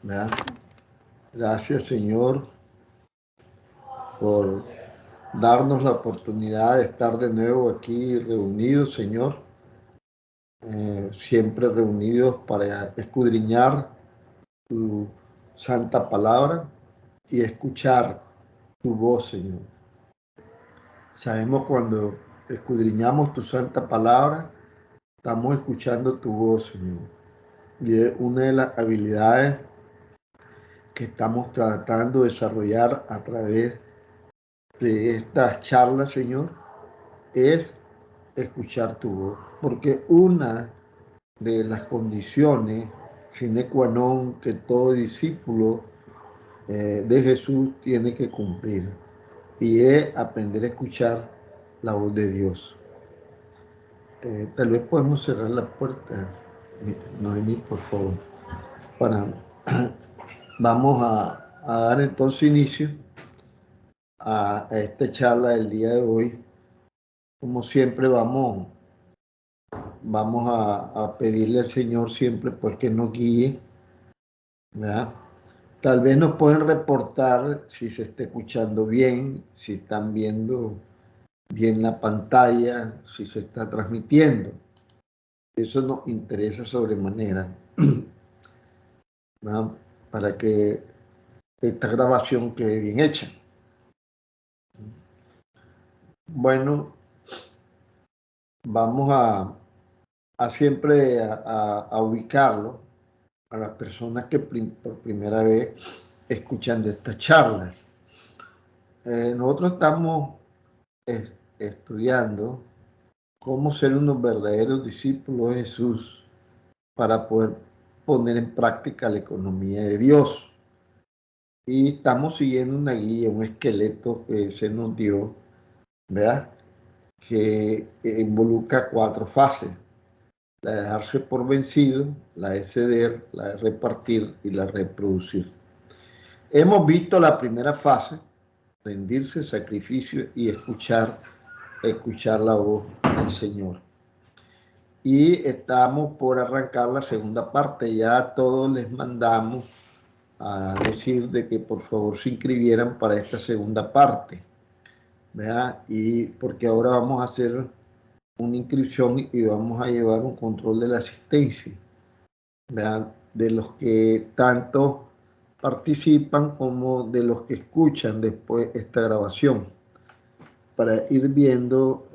¿verdad? Gracias, Señor, por darnos la oportunidad de estar de nuevo aquí reunidos, Señor, siempre reunidos para escudriñar tu santa palabra y escuchar tu voz, Señor. Sabemos cuando escudriñamos tu santa palabra, estamos escuchando tu voz, Señor. Y es una de las habilidades que estamos tratando de desarrollar a través de estas charlas, Señor, es escuchar tu voz. Porque una de las condiciones sine qua non que todo discípulo de Jesús tiene que cumplir, y es aprender a escuchar la voz de Dios. Tal vez podemos cerrar la puerta, Noemí, por favor. Vamos a dar entonces inicio a esta charla del día de hoy. Como siempre vamos a pedirle al Señor siempre pues que nos guíe, ¿verdad? Tal vez nos pueden reportar si se está escuchando bien, si están viendo bien la pantalla, si se está transmitiendo. Eso nos interesa sobremanera, ¿verdad? Para que esta grabación quede bien hecha. Bueno, vamos a siempre a ubicarlo a las personas que por primera vez escuchan de estas charlas. Nosotros estamos estudiando cómo ser unos verdaderos discípulos de Jesús para poder poner en práctica la economía de Dios. Y estamos siguiendo una guía, un esqueleto que se nos dio, ¿verdad? Que involucra 4 fases: la de dejarse por vencido, la de ceder, la de repartir y la de reproducir. Hemos visto la primera fase, rendirse, sacrificio y escuchar la voz del Señor. Y estamos por arrancar la segunda parte. Ya a todos les mandamos a decir de que por favor se inscribieran para esta segunda parte, ¿verdad? Y porque ahora vamos a hacer una inscripción y vamos a llevar un control de la asistencia, ¿verdad? De los que tanto participan como de los que escuchan después esta grabación, para ir viendo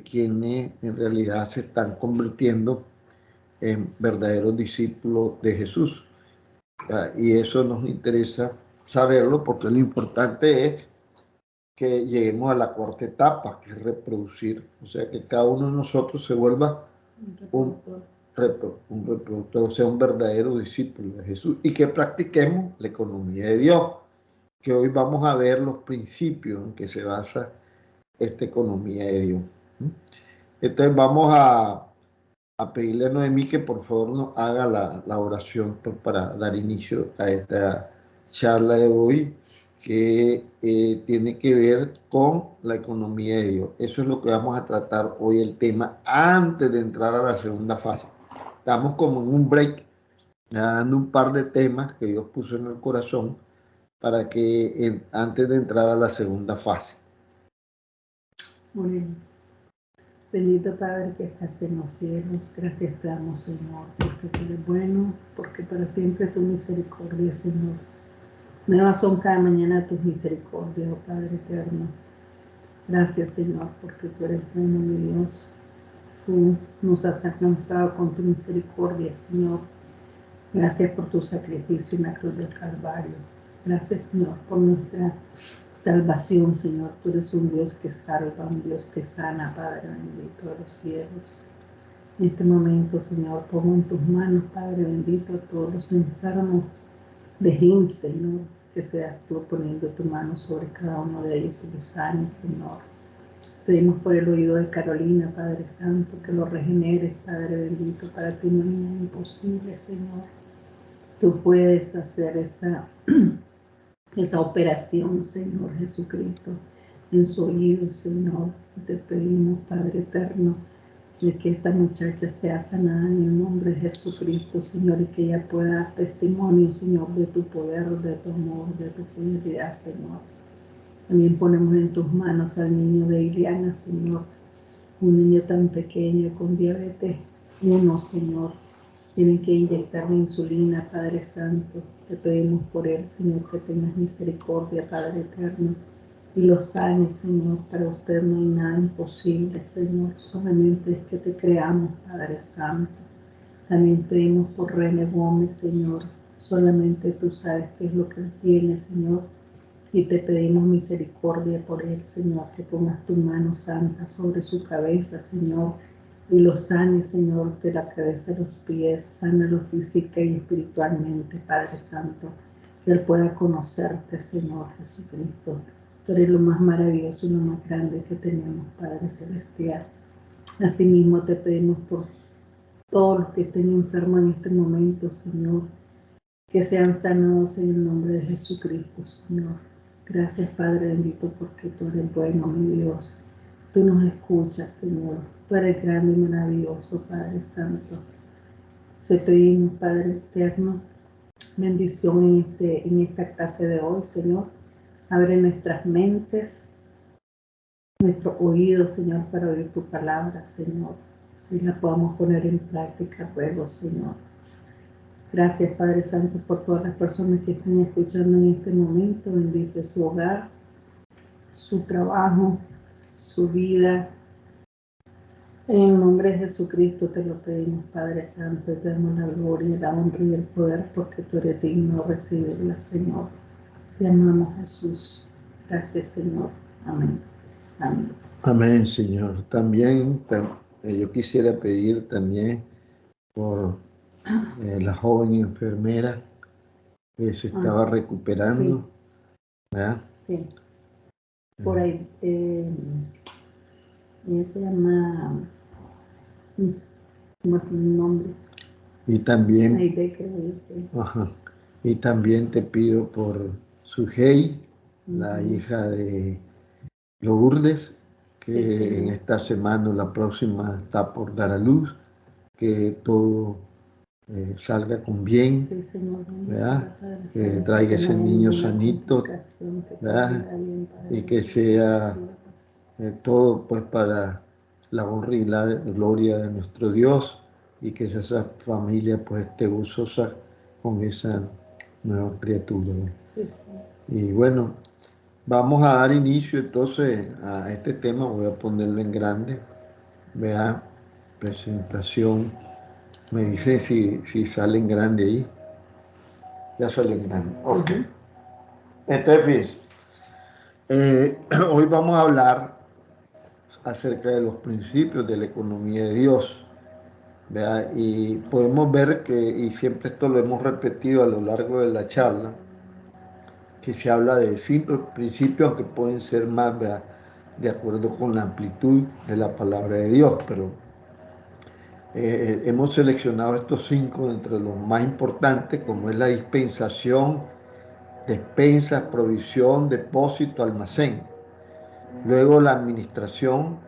quienes en realidad se están convirtiendo en verdaderos discípulos de Jesús. Y eso nos interesa saberlo, porque lo importante es que lleguemos a la cuarta etapa, que es reproducir. O sea, que cada uno de nosotros se vuelva un reproductor, o sea, un verdadero discípulo de Jesús, y que practiquemos la economía de Dios, que hoy vamos a ver los principios en que se basa esta economía de Dios. Entonces vamos a pedirle a Noemí que por favor nos haga la oración pues, para dar inicio a esta charla de hoy, que tiene que ver con la economía de Dios. Eso es lo que vamos a tratar hoy, el tema, antes de entrar a la segunda fase. Estamos como en un break, dando un par de temas que Dios puso en el corazón para que antes de entrar a la segunda fase. Muy bien. Bendito Padre que estás en los cielos, gracias te damos, Señor, porque tú eres bueno, porque para siempre tu misericordia, Señor. Nuevas son cada mañana tus misericordias, oh Padre eterno. Gracias, Señor, porque tú eres bueno, mi Dios. Tú nos has alcanzado con tu misericordia, Señor. Gracias por tu sacrificio en la cruz del Calvario. Gracias, Señor, por nuestra salvación, Señor. Tú eres un Dios que salva, un Dios que sana, Padre bendito de los cielos. En este momento, Señor, pongo en tus manos, Padre bendito, a todos los enfermos de HIMSS, Señor, que seas tú poniendo tu mano sobre cada uno de ellos y los sanes, Señor. Pedimos por el oído de Carolina, Padre Santo, que lo regeneres, Padre bendito. Para ti no hay nada imposible, Señor. Tú puedes hacer esa operación, Señor Jesucristo, en su oído, Señor. Te pedimos, Padre eterno, de que esta muchacha sea sanada en el nombre de Jesucristo, Señor, y que ella pueda dar testimonio, Señor, de tu poder, de tu amor, de tu fidelidad, Señor. También ponemos en tus manos al niño de Iliana, Señor, un niño tan pequeño con diabetes 1, Señor. Tienen que inyectarle insulina, Padre Santo. Te pedimos por él, Señor, que tengas misericordia, Padre eterno, y lo sanes, Señor. Para usted no hay nada imposible, Señor. Solamente es que te creamos, Padre Santo. También pedimos por René Gómez, Señor. Solamente tú sabes qué es lo que él tiene, Señor. Y te pedimos misericordia por él, Señor, que pongas tu mano santa sobre su cabeza, Señor, y lo sanes, Señor, de la cabeza a los pies, sánalo física y espiritualmente, Padre Santo, que él pueda conocerte, Señor Jesucristo. Tú eres lo más maravilloso y lo más grande que tenemos, Padre Celestial. Asimismo te pedimos por todos los que estén enfermos en este momento, Señor, que sean sanados en el nombre de Jesucristo, Señor. Gracias, Padre bendito, porque tú eres bueno, mi Dios. Tú nos escuchas, Señor. Tú eres grande y maravilloso, Padre Santo. Te pedimos, Padre eterno, bendición en esta clase de hoy, Señor. Abre nuestras mentes, nuestros oídos, Señor, para oír tu palabra, Señor. Y la podamos poner en práctica luego, Señor. Gracias, Padre Santo, por todas las personas que están escuchando en este momento. Bendice su hogar, su trabajo, su vida. En el nombre de Jesucristo te lo pedimos, Padre Santo. Te damos la gloria, la honra y el poder, porque tú eres digno de recibirla, Señor. Te amamos, Jesús. Gracias, Señor. Amén. Amén. Amén, Señor. También yo quisiera pedir también por la joven enfermera que se estaba recuperando, Sí. ¿verdad? Sí. Por ahí, ella se llama, ¿cómo tiene un nombre? Y también, Aide, creo yo. ajá, y también te pido por Sujei, la hija de Lourdes, que en esta semana o la próxima está por dar a luz, que todo salga con bien, Sí, Señor, ¿verdad? Que traiga ese niño sanito, ¿verdad? Y que sea todo pues para la honra y la gloria de nuestro Dios, y que esa familia pues esté gozosa con esa nueva criatura. Sí, sí. Y bueno, vamos a dar inicio entonces a este tema. Voy a ponerlo en grande. Vea, presentación. Me dice si sale en grande ahí. Ya sale en grande. Ok. Entonces, hoy vamos a hablar acerca de los principios de la economía de Dios. ¿Vea? Y podemos ver que, y siempre esto lo hemos repetido a lo largo de la charla, que se habla de 5 principios, aunque pueden ser más, ¿vea?, de acuerdo con la amplitud de la palabra de Dios, pero hemos seleccionado estos 5 entre los más importantes, como es la dispensación, despensa, provisión, depósito, almacén. Luego la administración,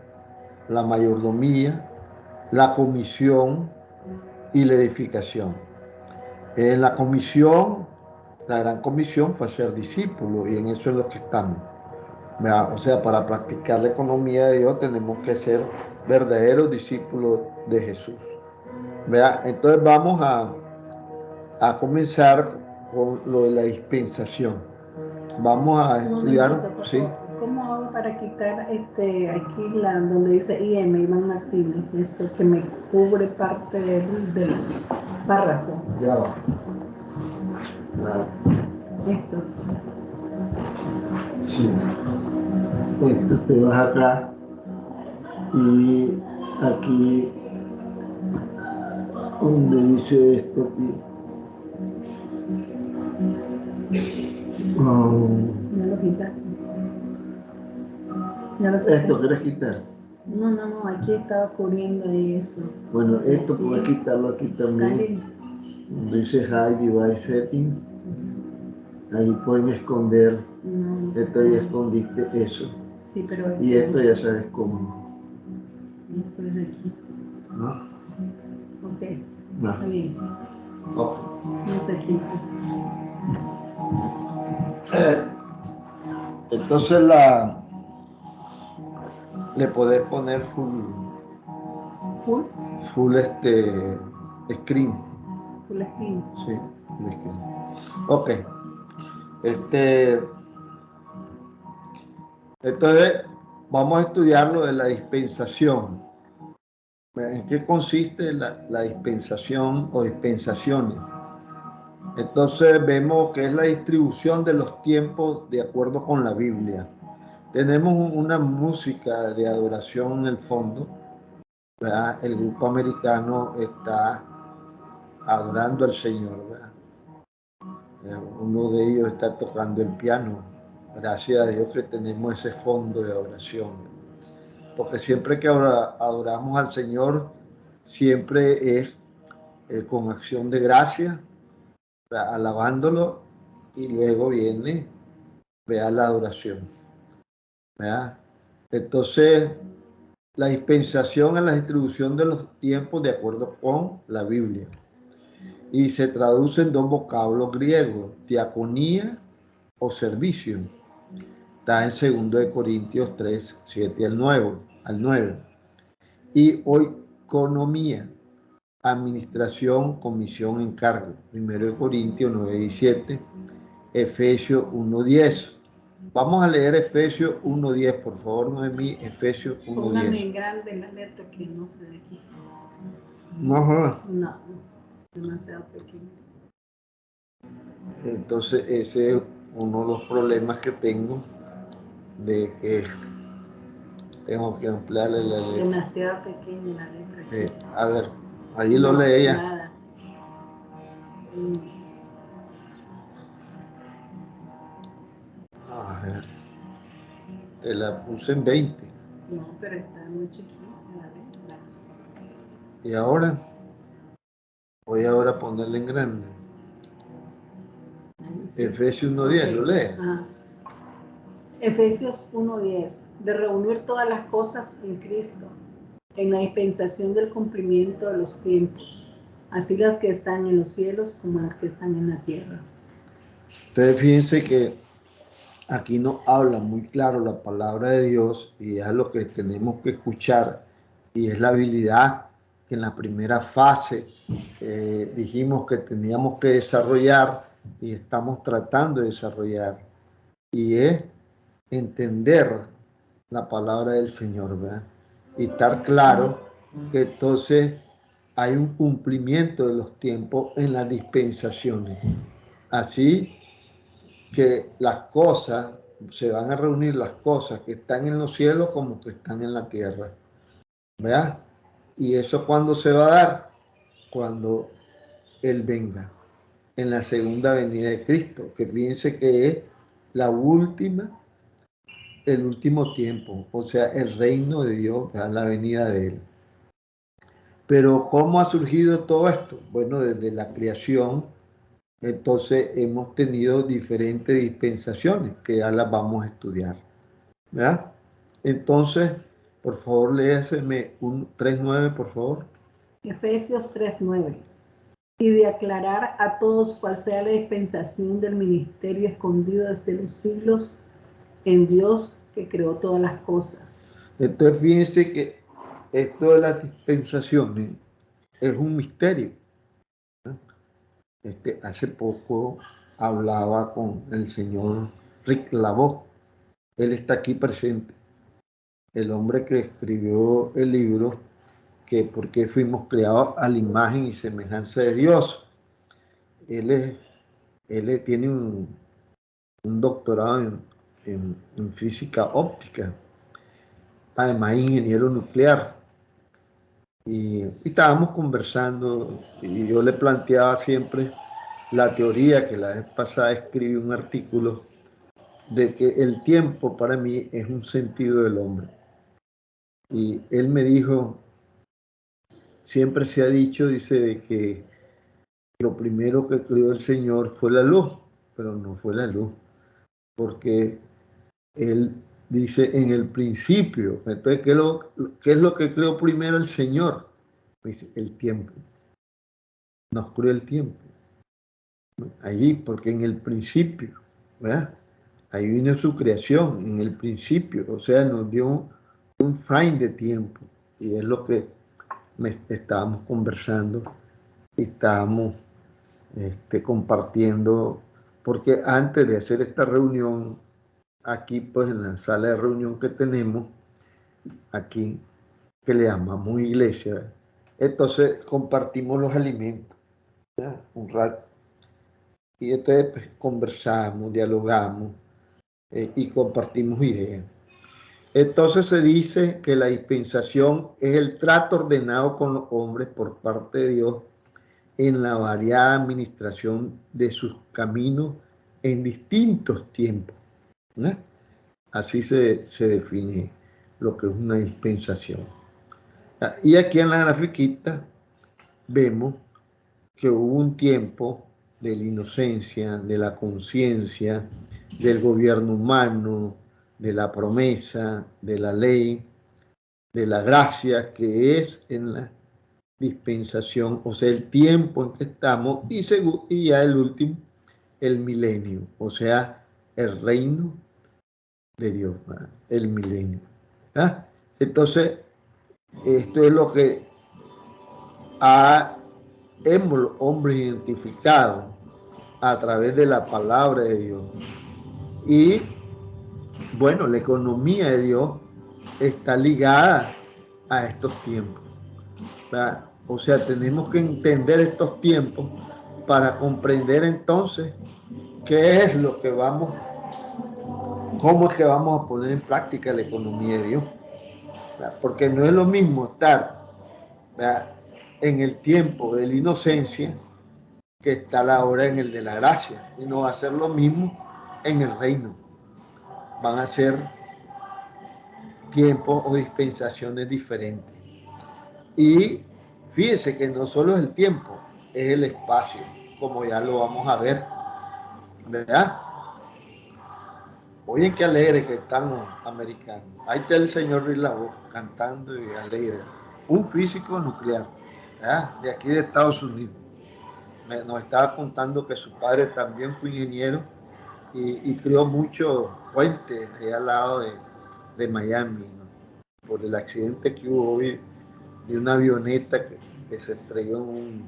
la mayordomía, la comisión y la edificación. En la comisión, la gran comisión fue ser discípulo, y en eso es lo que estamos. O sea, para practicar la economía de Dios tenemos que ser verdaderos discípulos de Jesús. Entonces vamos a comenzar con lo de la dispensación. Vamos a estudiar, ¿sí? ¿Cómo hago para quitar aquí donde dice IM, Iván Martínez, eso que me cubre parte del párrafo? Ya va. Esto. Sí. Esto te vas acá y aquí donde dice esto aquí. Ya lo quitaste. ¿Esto quieres quitar? No, aquí estaba cubriendo eso. Bueno, esto puedes quitarlo aquí también. Donde dice Hide Device Setting. Ahí pueden esconder. Esto ya escondiste eso. Sí, pero y esto ya sabes cómo. Esto es aquí. ¿no? Ok, No. está bien. Ok. No se quita. Entonces le podés poner full Full screen. Full screen. Sí, full screen. Ok. Entonces, vamos a estudiar lo de la dispensación. ¿En qué consiste la dispensación o dispensaciones? Entonces vemos que es la distribución de los tiempos de acuerdo con la Biblia. Tenemos una música de adoración en el fondo, ¿verdad? El grupo americano está adorando al Señor, ¿verdad? Uno de ellos está tocando el piano. Gracias a Dios que tenemos ese fondo de adoración, porque siempre que adoramos al Señor, siempre es con acción de gracia, alabándolo, y luego viene, vea, la adoración, ¿verdad? Entonces, la dispensación es la distribución de los tiempos de acuerdo con la Biblia, y se traduce en dos vocablos griegos: diaconía o servicio. Está en 2 Corintios 3, 7 al 9. Y oikonomía, administración, comisión, encargo. 1 Corintios 9, 17, Efesios 1, 10. Vamos a leer Efesios 1, 10, por favor, Noemí. Efesios 1, 10. Póngame en grande la letra que no se ve aquí. No, No, demasiado pequeño. entonces ese es uno de los problemas que tengo, de que tengo que ampliarle la letra. Demasiado pequeña la letra aquí. A ver, ahí lo lee ella. Nada. A ver, te la puse en 20. No, pero está muy chiquita la letra. Y ahora, voy ahora a ponerle en grande. Sí. Efesios 1.10, ¿lo lee? Ajá. Efesios 1:10, de reunir todas las cosas en Cristo, en la dispensación del cumplimiento de los tiempos, así las que están en los cielos como las que están en la tierra. Entonces fíjense que aquí nos habla muy claro la palabra de Dios, y es lo que tenemos que escuchar, y es la habilidad que en la primera fase dijimos que teníamos que desarrollar y estamos tratando de desarrollar, y es entender la palabra del Señor, ¿verdad? Y estar claro que entonces hay un cumplimiento de los tiempos en las dispensaciones. Así que las cosas, se van a reunir las cosas que están en los cielos como que están en la tierra, ¿verdad? Y eso, ¿cuándo se va a dar? Cuando Él venga, en la segunda venida de Cristo, que fíjense que es la última, el último tiempo, o sea, el reino de Dios, ¿verdad? La venida de Él. Pero ¿cómo ha surgido todo esto? Bueno, desde la creación, entonces hemos tenido diferentes dispensaciones que ya las vamos a estudiar, ¿verdad? Entonces, por favor, léaseme un 3.9, por favor. Efesios 3:9. Y de aclarar a todos cuál sea la dispensación del ministerio escondido desde los siglos en Dios que creó todas las cosas. Entonces, fíjense que esto de las dispensaciones es un misterio. Hace poco hablaba con el señor Rick Lavaux. Él está aquí presente. El hombre que escribió el libro que por qué fuimos creados a la imagen y semejanza de Dios. Él tiene un doctorado en física óptica, además ingeniero nuclear. Y estábamos conversando y yo le planteaba siempre la teoría, que la vez pasada escribí un artículo, de que el tiempo para mí es un sentido del hombre. Y él me dijo, siempre se ha dicho, dice, de que lo primero que creó el Señor fue la luz, pero no fue la luz, porque Él dice en el principio. Entonces, ¿qué es lo que creó primero el Señor? Dice, el tiempo. Nos creó el tiempo. Allí, porque en el principio, ¿verdad? Ahí vino su creación, en el principio. O sea, nos dio un frame de tiempo. Y es lo que estábamos conversando y estábamos compartiendo. Porque antes de hacer esta reunión, aquí pues en la sala de reunión que tenemos, aquí, que le llamamos iglesia, ¿verdad? Entonces compartimos los alimentos, ¿verdad? Un rato. Y entonces pues, conversamos, dialogamos y compartimos ideas. Entonces se dice que la dispensación es el trato ordenado con los hombres por parte de Dios en la variada administración de sus caminos en distintos tiempos, ¿no? Así se define lo que es una dispensación. Y aquí en la grafiquita vemos que hubo un tiempo de la inocencia, de la conciencia, del gobierno humano, de la promesa, de la ley, de la gracia, que es en la dispensación, o sea, el tiempo en que estamos, y ya el último, el milenio, o sea, el reino de Dios, ¿verdad? El milenio. ¿Ah? Entonces, esto es lo que hemos los hombres identificado a través de la palabra de Dios. Y bueno, la economía de Dios está ligada a estos tiempos, ¿verdad? O sea, tenemos que entender estos tiempos para comprender entonces qué es lo que cómo es que vamos a poner en práctica la economía de Dios, ¿verdad? Porque no es lo mismo estar, ¿verdad?, en el tiempo de la inocencia que estar ahora en el de la gracia, y no va a ser lo mismo en el reino. Van a ser tiempos o dispensaciones diferentes. Y fíjese que no solo es el tiempo, es el espacio, como ya lo vamos a ver, ¿verdad? Oye, qué alegre que están los americanos. Ahí está el señor Luis Lavoe cantando y alegre. Un físico nuclear, ¿verdad?, de aquí de Estados Unidos. Nos estaba contando que su padre también fue ingeniero y creó muchos puentes allá al lado de Miami, ¿no?, por el accidente que hubo hoy de una avioneta que se estrelló en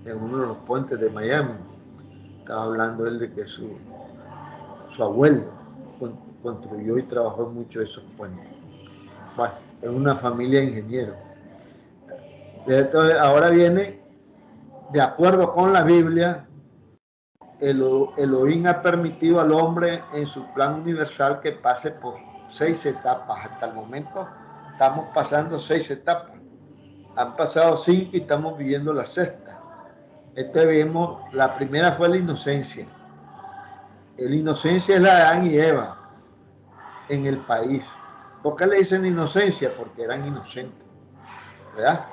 uno de los puentes de Miami. Estaba hablando él de que su abuelo construyó y trabajó mucho esos puentes. Bueno, es una familia de ingenieros. Entonces, ahora viene, de acuerdo con la Biblia, Elohim ha permitido al hombre en su plan universal que pase por 6 etapas. Hasta el momento estamos pasando 6 etapas. Han pasado 5 y estamos viviendo la sexta. Vemos, la primera fue la inocencia. La inocencia es la de Adán y Eva en el país. ¿Por qué le dicen inocencia? Porque eran inocentes, ¿verdad?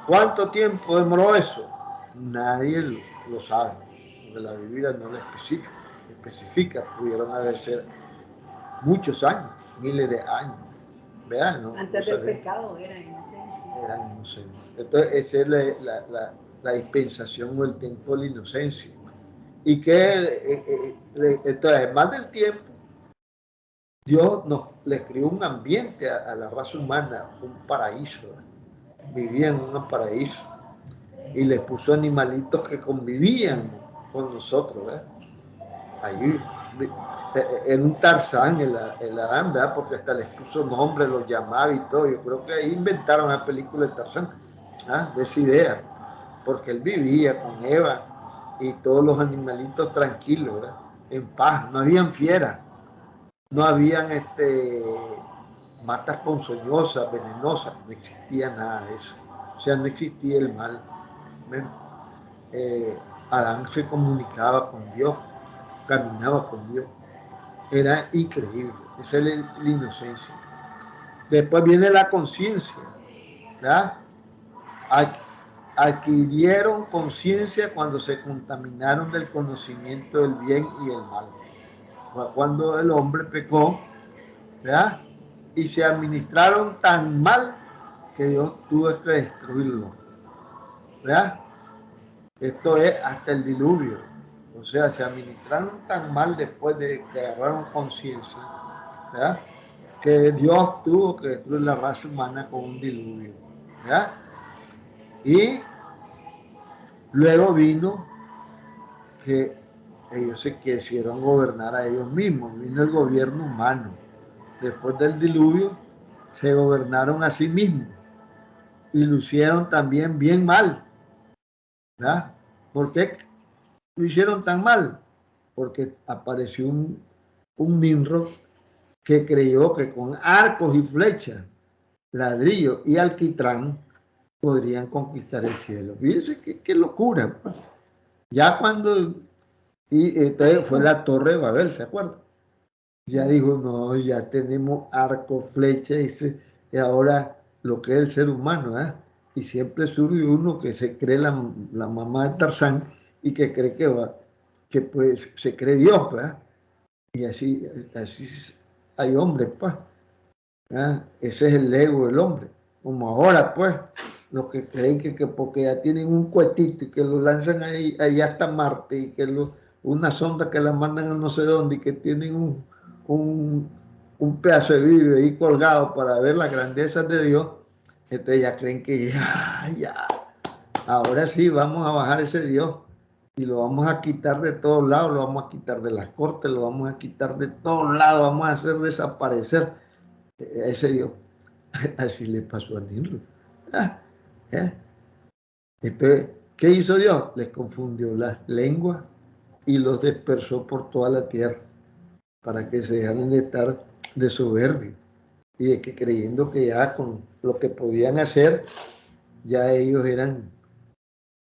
¿Cuánto tiempo demoró eso? Nadie lo sabe, porque la Biblia no lo especifica. Pudieron haberse muchos años, miles de años, ¿verdad? No, antes del pecado era inocencia. Eran inocentes. Entonces, esa es la dispensación o el tiempo de la inocencia. Y que, entonces, además del tiempo, Dios les creó un ambiente a la raza humana, un paraíso. Vivían en un paraíso. Y les puso animalitos que convivían con nosotros, ¿verdad? Allí, en un Tarzán, el Adán, ¿verdad? Porque hasta les puso nombre, los llamaba y todo. Yo creo que ahí inventaron la película de Tarzán, ¿ah?, de esa idea. Porque él vivía con Eva y todos los animalitos tranquilos, ¿verdad?, en paz. No habían fieras, no habían matas ponzoñosas, venenosas, no existía nada de eso. O sea, no existía el mal. Adán se comunicaba con Dios, caminaba con Dios. Era increíble. Esa es la inocencia. Después viene la conciencia, ¿verdad? Adquirieron conciencia cuando se contaminaron del conocimiento del bien y el mal. Cuando el hombre pecó, ¿verdad?, y se administraron tan mal que Dios tuvo que destruirlo. ¿verdad? Esto es hasta el diluvio. O sea, se administraron tan mal después de que agarraron conciencia, ¿verdad? Que Dios tuvo que destruir la raza humana con un diluvio, ¿verdad? Y luego vino que ellos se quisieron gobernar a ellos mismos, vino el gobierno humano. Después del diluvio se gobernaron a sí mismos y lo hicieron también bien mal, ¿verdad? ¿Por qué lo hicieron tan mal? Porque apareció un Nimrod que creyó que con arcos y flechas, ladrillo y alquitrán podrían conquistar el cielo. Fíjense qué locura. Pues. Ya cuando, y entonces fue la Torre de Babel, ¿se acuerdan? Ya dijo, no, ya tenemos arco, flecha, y ahora lo que es el ser humano, ¿eh? Y siempre surge uno que se cree la mamá de Tarzán y que cree que pues se cree Dios, ¿verdad? Y así hay hombres, pues. ¿Ah? Ese es el ego del hombre. Como ahora, pues, los que creen que porque ya tienen un cohetito y que lo lanzan ahí hasta Marte y que una sonda que la mandan a no sé dónde y que tienen un pedazo de vidrio ahí colgado para ver las grandezas de Dios, entonces ya creen que ya, ahora sí vamos a bajar ese Dios y lo vamos a quitar de todos lados, lo vamos a quitar de las cortes, lo vamos a quitar de todos lados, vamos a hacer desaparecer ese Dios. Así le pasó a Nimrod. ¿Eh? Entonces, ¿qué hizo Dios? Les confundió las lenguas y los dispersó por toda la tierra para que se dejaran de estar de soberbio y de que creyendo que ya con lo que podían hacer, ya ellos eran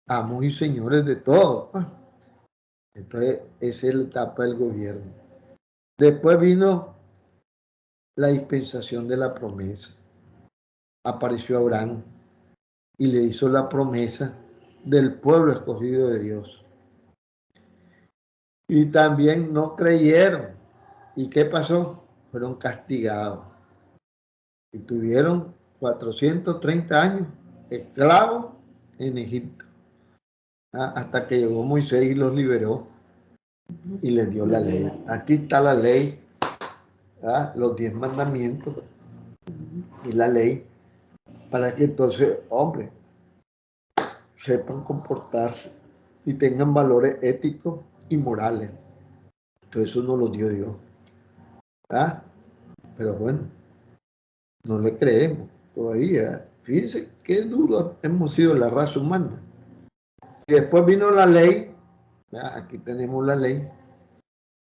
amos y señores de todo. Entonces, esa es la etapa del gobierno. Después vino la dispensación de la promesa. Apareció Abraham y le hizo la promesa del pueblo escogido de Dios. Y también no creyeron. ¿Y qué pasó? Fueron castigados. Y tuvieron 430 años esclavos en Egipto. Hasta que llegó Moisés y los liberó y les dio la ley. Aquí está la ley, los 10 mandamientos y la ley, para que entonces, hombre, sepan comportarse y tengan valores éticos y morales. Todo eso nos lo dio Dios. Pero bueno, no le creemos todavía. Fíjense qué duro hemos sido la raza humana. Y después vino la ley, aquí tenemos la ley,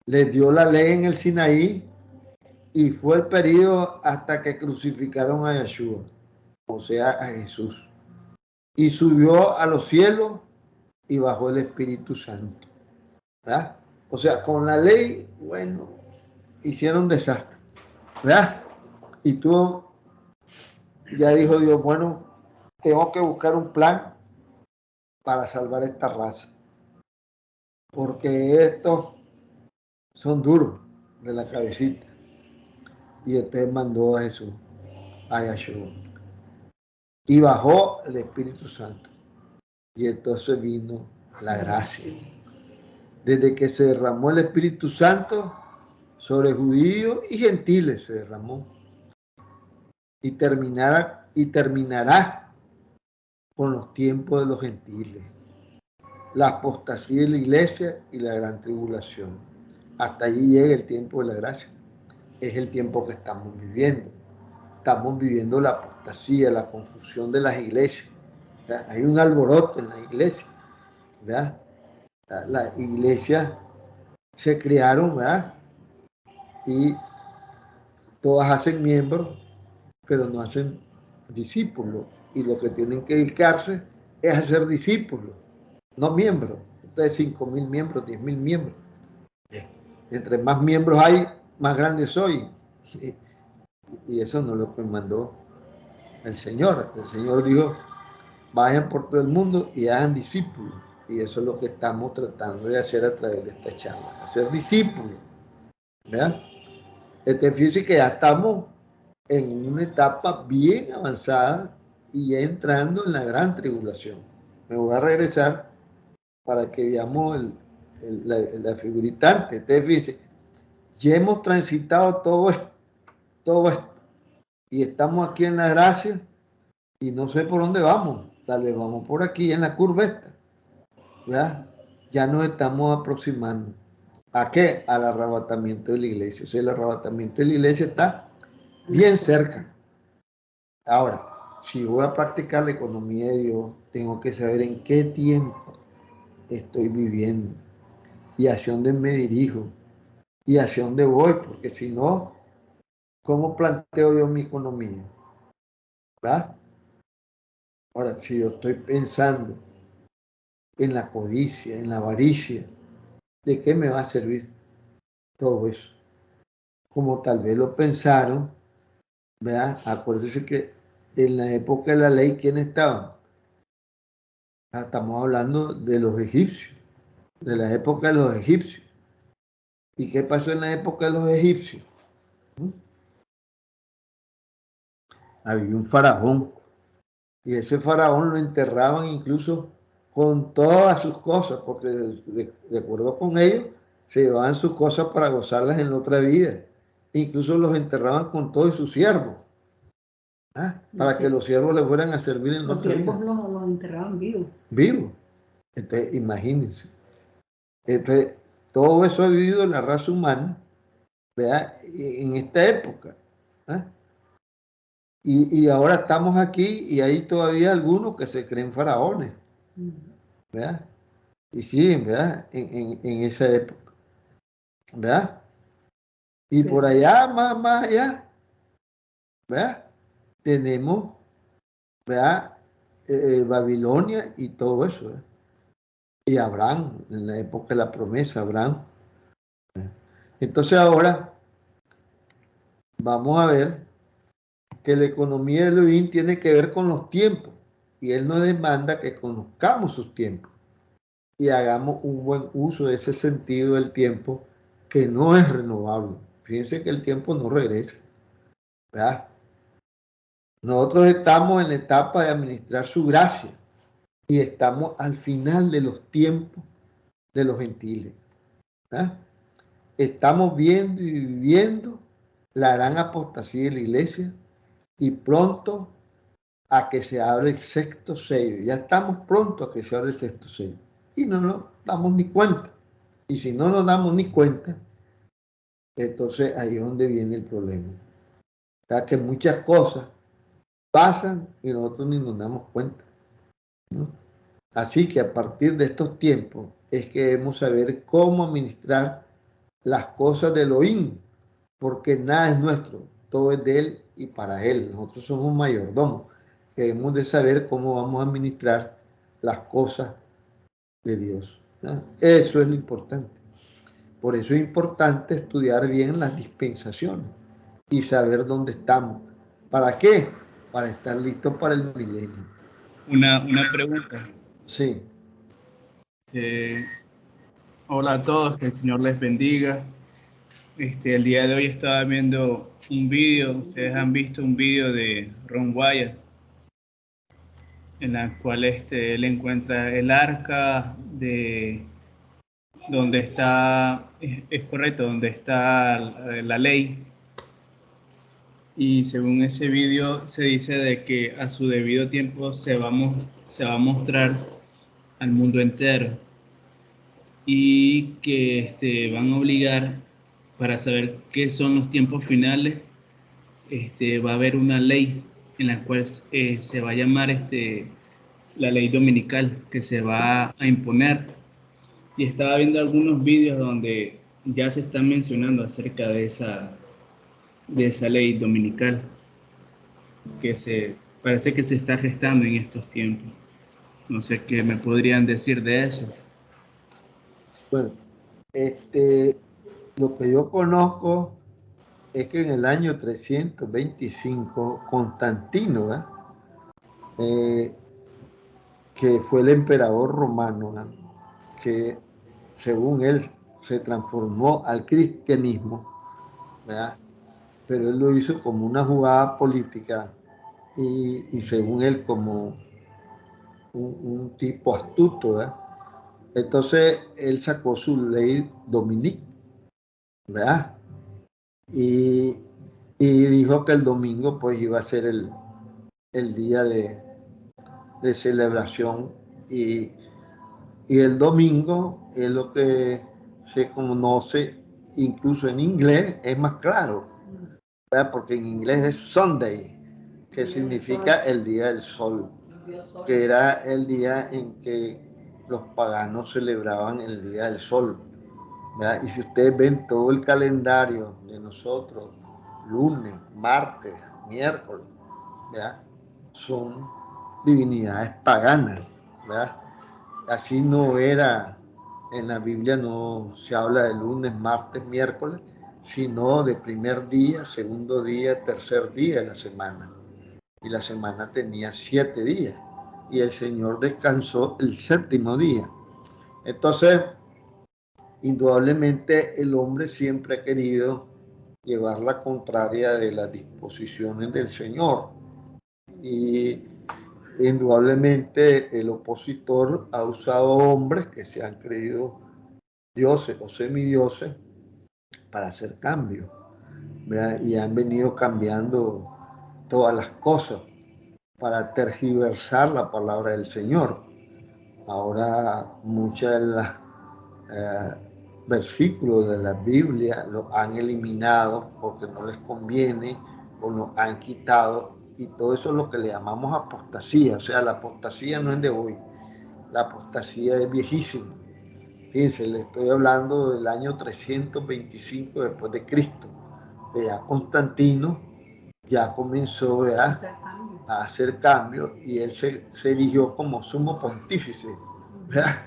les dio la ley en el Sinaí y fue el periodo hasta que crucificaron a Yeshua, o sea, a Jesús. Y subió a los cielos y bajó el Espíritu Santo. ¿Verdad? O sea, con la ley, bueno, hicieron desastre. ¿Verdad? Y tú, ya dijo Dios, bueno, tengo que buscar un plan para salvar esta raza. Porque estos son duros de la cabecita. Y entonces mandó a Jesús, a Yahshua. Y bajó el Espíritu Santo. Y entonces vino la gracia. Desde que se derramó el Espíritu Santo sobre judíos y gentiles se derramó. Y terminará con los tiempos de los gentiles, la apostasía de la iglesia y la gran tribulación. Hasta allí llega el tiempo de la gracia. Es el tiempo que estamos viviendo. Estamos viviendo la apostasía, la confusión de las iglesias. ¿Verdad? Hay un alboroto en la iglesia. ¿Verdad? Las iglesias se crearon, ¿verdad? Y todas hacen miembros, pero no hacen discípulos. Y lo que tienen que dedicarse es hacer discípulos, no miembros. Entonces 5.000 miembros, 10.000 miembros. Entre más miembros hay, más grande soy. Y eso no es lo que mandó el Señor. El Señor dijo, vayan por todo el mundo y hagan discípulos. Y eso es lo que estamos tratando de hacer a través de esta charla, hacer discípulos. ¿Verdad? Fíjense que ya estamos en una etapa bien avanzada y ya entrando en la gran tribulación. me voy a regresar para que veamos la figurita antes. Entonces, fíjense, ya hemos transitado todo esto, y estamos aquí en la gracia, y no sé por dónde vamos. Tal vez vamos por aquí, en la curva esta. ¿Ya? Ya nos estamos aproximando. ¿A qué? Al arrebatamiento de la iglesia. O sea, el arrebatamiento de la iglesia está bien cerca. Ahora, si voy a practicar la economía de Dios, tengo que saber en qué tiempo estoy viviendo y hacia dónde me dirijo y hacia dónde voy, porque si no, ¿cómo planteo yo mi economía? ¿Verdad? Ahora, si yo estoy pensando en la codicia, en la avaricia, ¿de qué me va a servir todo eso? Como tal vez lo pensaron, ¿verdad? Acuérdense que en la época de la ley, ¿quiénes estaban? Estamos hablando de los egipcios, de la época de los egipcios. ¿Y qué pasó en la época de los egipcios? Había un faraón, y ese faraón lo enterraban incluso con todas sus cosas, porque de acuerdo con ellos, se llevaban sus cosas para gozarlas en la otra vida. Incluso los enterraban con todos sus siervos, para que los siervos le fueran a servir en la Los otra vida. siervos los enterraban vivos. Vivos. Entonces, imagínense. Entonces, todo eso ha vivido la raza humana, ¿verdad? En esta época. ¿Ah? Y ahora estamos aquí y hay todavía algunos que se creen faraones, ¿verdad? Y siguen, ¿verdad? En esa época, ¿verdad? Y por allá, más allá, ¿verdad? Tenemos, ¿verdad? Babilonia y todo eso, ¿verdad? Y Abraham, en la época de la promesa, Abraham. ¿Verdad? Entonces ahora vamos a ver que la economía de Elohim tiene que ver con los tiempos, y él nos demanda que conozcamos sus tiempos y hagamos un buen uso de ese sentido del tiempo que no es renovable. Fíjense que el tiempo no regresa, ¿verdad? Nosotros estamos en la etapa de administrar su gracia y estamos al final de los tiempos de los gentiles, ¿verdad? Estamos viendo y viviendo la gran apostasía de la iglesia y pronto a que se abra el sexto sello. Ya estamos pronto a que se abra el sexto sello. Y no nos damos ni cuenta. Y si no nos damos ni cuenta, entonces ahí es donde viene el problema. O sea, que muchas cosas pasan y nosotros ni nos damos cuenta, ¿no? Así que a partir de estos tiempos es que debemos saber cómo administrar las cosas de Elohim, porque nada es nuestro, todo es de Él y para Él. Nosotros somos mayordomos, que debemos de saber cómo vamos a administrar las cosas de Dios, ¿no? Eso es lo importante. Por eso es importante estudiar bien las dispensaciones y saber dónde estamos. ¿Para qué? Para estar listos para el milenio. Una pregunta. Sí. Hola a todos, que el Señor les bendiga. El día de hoy estaba viendo un vídeo, ustedes han visto un vídeo de Ron Wyatt, en la cual él encuentra el arca de donde está, es correcto, donde está la ley. Y según ese vídeo se dice de que a su debido tiempo se va a mostrar al mundo entero, y que van a obligar, para saber qué son los tiempos finales, va a haber una ley en la cual se va a llamar la ley dominical, que se va a imponer. Y estaba viendo algunos vídeos donde ya se está mencionando acerca de esa ley dominical, que parece que se está gestando en estos tiempos. No sé qué me podrían decir de eso. Bueno, lo que yo conozco es que en el año 325, Constantino, que fue el emperador romano, que según él se transformó al cristianismo, ¿verdad? Pero él lo hizo como una jugada política y según él como un tipo astuto, ¿verdad? Entonces él sacó su ley Dominique, ¿verdad? Y dijo que el domingo pues iba a ser el día de celebración, y el domingo es lo que se conoce, incluso en inglés es más claro, ¿verdad? Porque en inglés es Sunday, que significa el día del sol, que era el día en que los paganos celebraban el día del sol, ¿verdad? Y si ustedes ven todo el calendario de nosotros, lunes, martes, miércoles, ¿verdad? Son divinidades paganas, ¿verdad? Así no era, en la Biblia no se habla de lunes, martes, miércoles, sino de primer día, segundo día, tercer día de la semana. Y la semana tenía 7 días. Y el Señor descansó el séptimo día. Entonces, indudablemente el hombre siempre ha querido llevar la contraria de las disposiciones del Señor. Y indudablemente el opositor ha usado hombres que se han creído dioses o semidioses para hacer cambios, ¿verdad? Y han venido cambiando todas las cosas para tergiversar la palabra del Señor. Ahora muchos de los versículos de la Biblia los han eliminado porque no les conviene, o los han quitado, y todo eso es lo que le llamamos apostasía. O sea, la apostasía no es de hoy, la apostasía es viejísima. Fíjense, le estoy hablando del año 325 después de Cristo. Ya Constantino ya comenzó, ¿verdad?, a hacer cambios, y él se erigió como sumo pontífice, ¿verdad?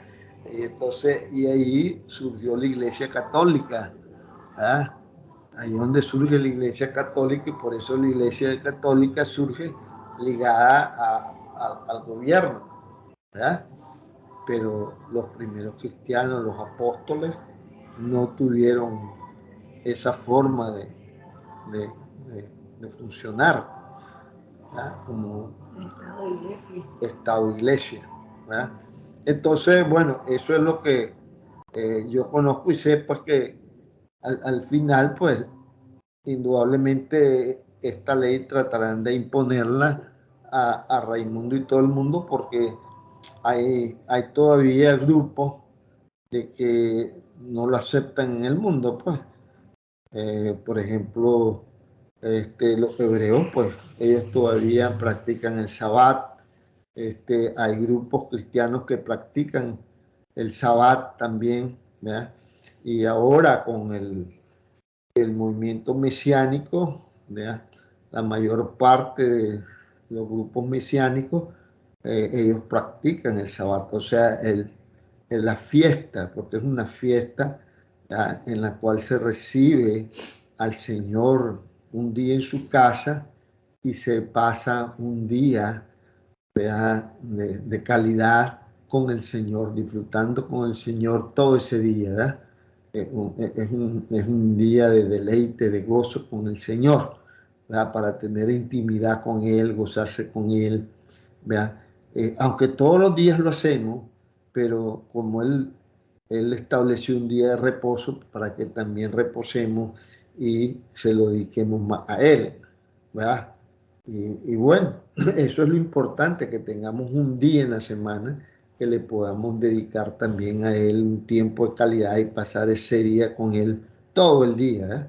Y entonces, y ahí surgió la Iglesia Católica, ¿verdad? Ahí es donde surge la Iglesia Católica, y por eso la Iglesia Católica surge ligada al gobierno, ¿verdad? Pero los primeros cristianos, los apóstoles, no tuvieron esa forma de funcionar, ¿verdad? Como Estado-Iglesia, ¿verdad? Entonces, bueno, eso es lo que yo conozco, y sé pues que al final, pues, indudablemente esta ley tratarán de imponerla a Raimundo y todo el mundo, porque hay todavía grupos de que no lo aceptan en el mundo, pues. Por ejemplo, los hebreos, pues, ellos todavía practican el Sabbat. Hay grupos cristianos que practican el Sabbat también, ¿verdad? Y ahora con el movimiento mesiánico, ¿verdad?, la mayor parte de los grupos mesiánicos, ellos practican el Sabbat, o sea, la fiesta, porque es una fiesta, ¿verdad?, en la cual se recibe al Señor un día en su casa, y se pasa un día, ¿verdad?, de calidad con el Señor, disfrutando con el Señor todo ese día, ¿verdad? Es un día de deleite, de gozo con el Señor, ¿verdad?, para tener intimidad con Él, gozarse con Él, ¿verdad? Aunque todos los días lo hacemos, pero como Él estableció un día de reposo para que también reposemos y se lo dediquemos más a Él, ¿verdad? Y bueno, eso es lo importante, que tengamos un día en la semana que le podamos dedicar también a Él un tiempo de calidad, y pasar ese día con Él todo el día, ¿eh?,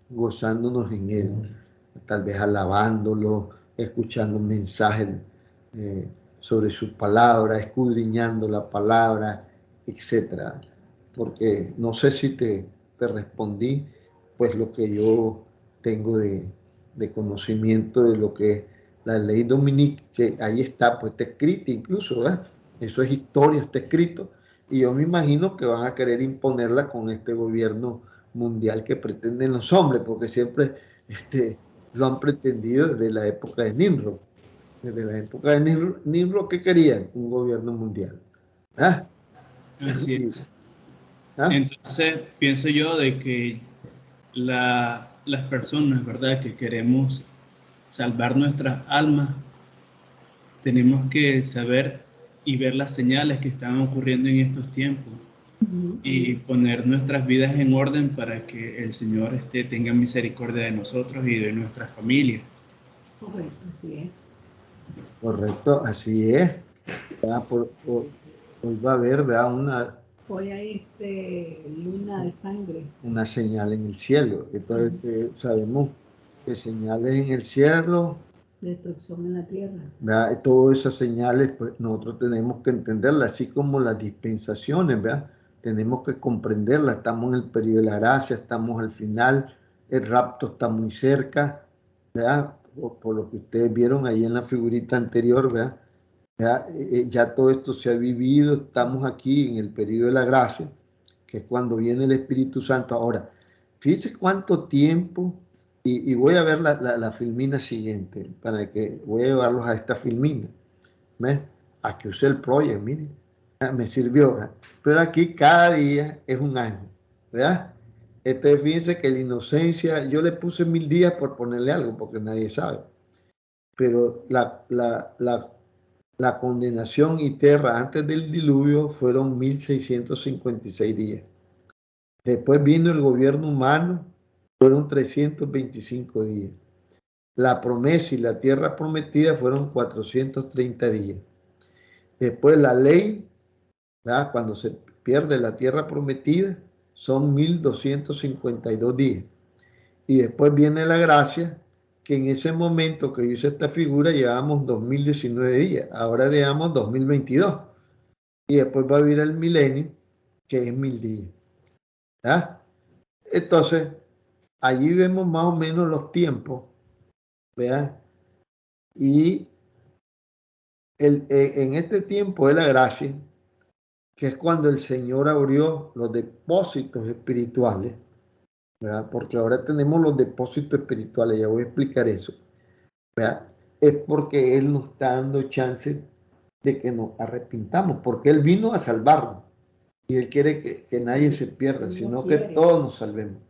gozándonos en Él, tal vez alabándolo, escuchando mensajes sobre su palabra, escudriñando la palabra, etcétera. Porque no sé si te respondí, pues, lo que yo tengo de conocimiento de lo que es la ley Dominique, que ahí está, pues está escrita incluso, ¿verdad? Eso es historia, está escrito, y yo me imagino que van a querer imponerla con este gobierno mundial que pretenden los hombres, porque siempre lo han pretendido desde la época de Nimrod. Desde la época de Nimrod, ¿qué querían? Un gobierno mundial. ¿Ah? Así es. ¿Ah? Entonces, pienso yo de que las personas, ¿verdad?, que queremos salvar nuestras almas, tenemos que saber y ver las señales que están ocurriendo en estos tiempos y poner nuestras vidas en orden para que el Señor tenga misericordia de nosotros y de nuestras familias. Correcto, así es. Correcto, así es. Hoy va a haber, ¿verdad? Hoy hay luna de sangre. Una señal en el cielo. Entonces sabemos que señales en el cielo, destrucción en la tierra. ¿verdad? Todas esas señales, pues nosotros tenemos que entenderlas, así como las dispensaciones, ¿verdad? Tenemos que comprenderlas. Estamos en el periodo de la gracia, estamos al final, el rapto está muy cerca, ¿verdad? Por lo que ustedes vieron ahí en la figurita anterior, ¿verdad? Ya todo esto se ha vivido, estamos aquí en el periodo de la gracia, que es cuando viene el Espíritu Santo. Ahora, fíjense cuánto tiempo, y voy a ver la filmina siguiente, para que voy a llevarlos a esta filmina. ¿Ves? Aquí usé el project, miren, me sirvió, ¿verdad? Pero aquí cada día es un año, ¿verdad? Entonces fíjense que la inocencia, yo le puse 1000 días por ponerle algo, porque nadie sabe, pero la condenación y tierra antes del diluvio fueron 1656 días. Después vino el gobierno humano, fueron 325 días. La promesa y la tierra prometida fueron 430 días. Después la ley, ¿verdad? Cuando se pierde la tierra prometida, son 1252 días. Y después viene la gracia, que en ese momento que yo hice esta figura llevábamos 2019 días, ahora llevamos 2022. Y después va a vivir el milenio, que es 1000 días. ¿Verdad? Entonces, allí vemos más o menos los tiempos, ¿verdad? Y en este tiempo de la gracia, que es cuando el Señor abrió los depósitos espirituales, ¿verdad? Porque ahora tenemos los depósitos espirituales, ya voy a explicar eso, ¿verdad? Es porque Él nos está dando chance de que nos arrepintamos, porque Él vino a salvarnos y Él quiere que nadie se pierda, sino que todos nos salvemos,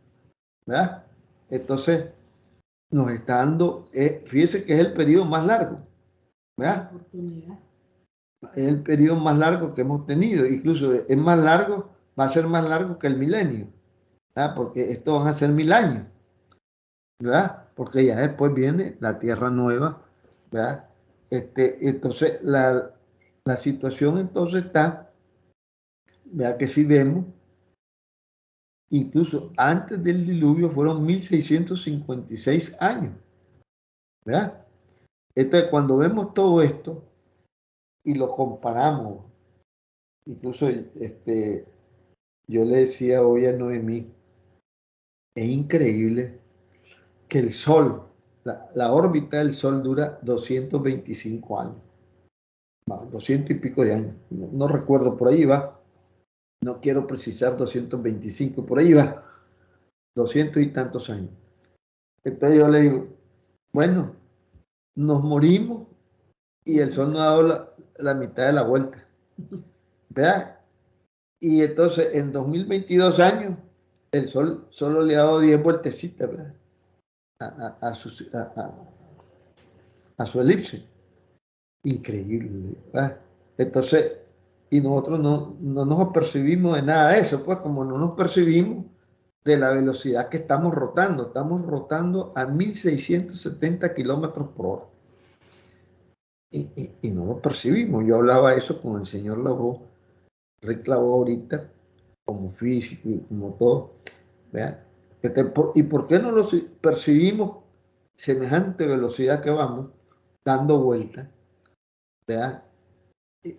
¿verdad? Entonces, nos está dando, fíjese que es el periodo más largo, ¿verdad? Es el periodo más largo que hemos tenido, incluso es más largo, va a ser más largo que el milenio, ¿verdad? Porque estos van a ser 1000 años, ¿verdad? Porque ya después viene la tierra nueva, ¿verdad? Entonces, la situación entonces está, ¿verdad? Que si vemos, incluso antes del diluvio fueron 1656 años, ¿verdad? Entonces, cuando vemos todo esto y lo comparamos, incluso yo le decía hoy a Noemí, es increíble que el Sol, la órbita del Sol dura 225 años, 200 y pico de años, no recuerdo, por ahí va, no quiero precisar 225, por ahí va, 200 y tantos años. Entonces yo le digo, bueno, nos morimos y el Sol nos ha dado la mitad de la vuelta, ¿verdad? Y entonces en 2022 años, el Sol solo le ha dado 10 vueltecitas, ¿verdad? A su elipse. Increíble, ¿verdad? Entonces, y nosotros no nos apercibimos de nada de eso, pues como no nos percibimos de la velocidad que estamos rotando a 1670 kilómetros por hora. Y no lo percibimos. Yo hablaba eso con el señor Lavó, Rick Lavó ahorita, como físico y como todo, ¿verdad? ¿Y por qué no lo percibimos semejante velocidad que vamos dando vueltas, ¿verdad?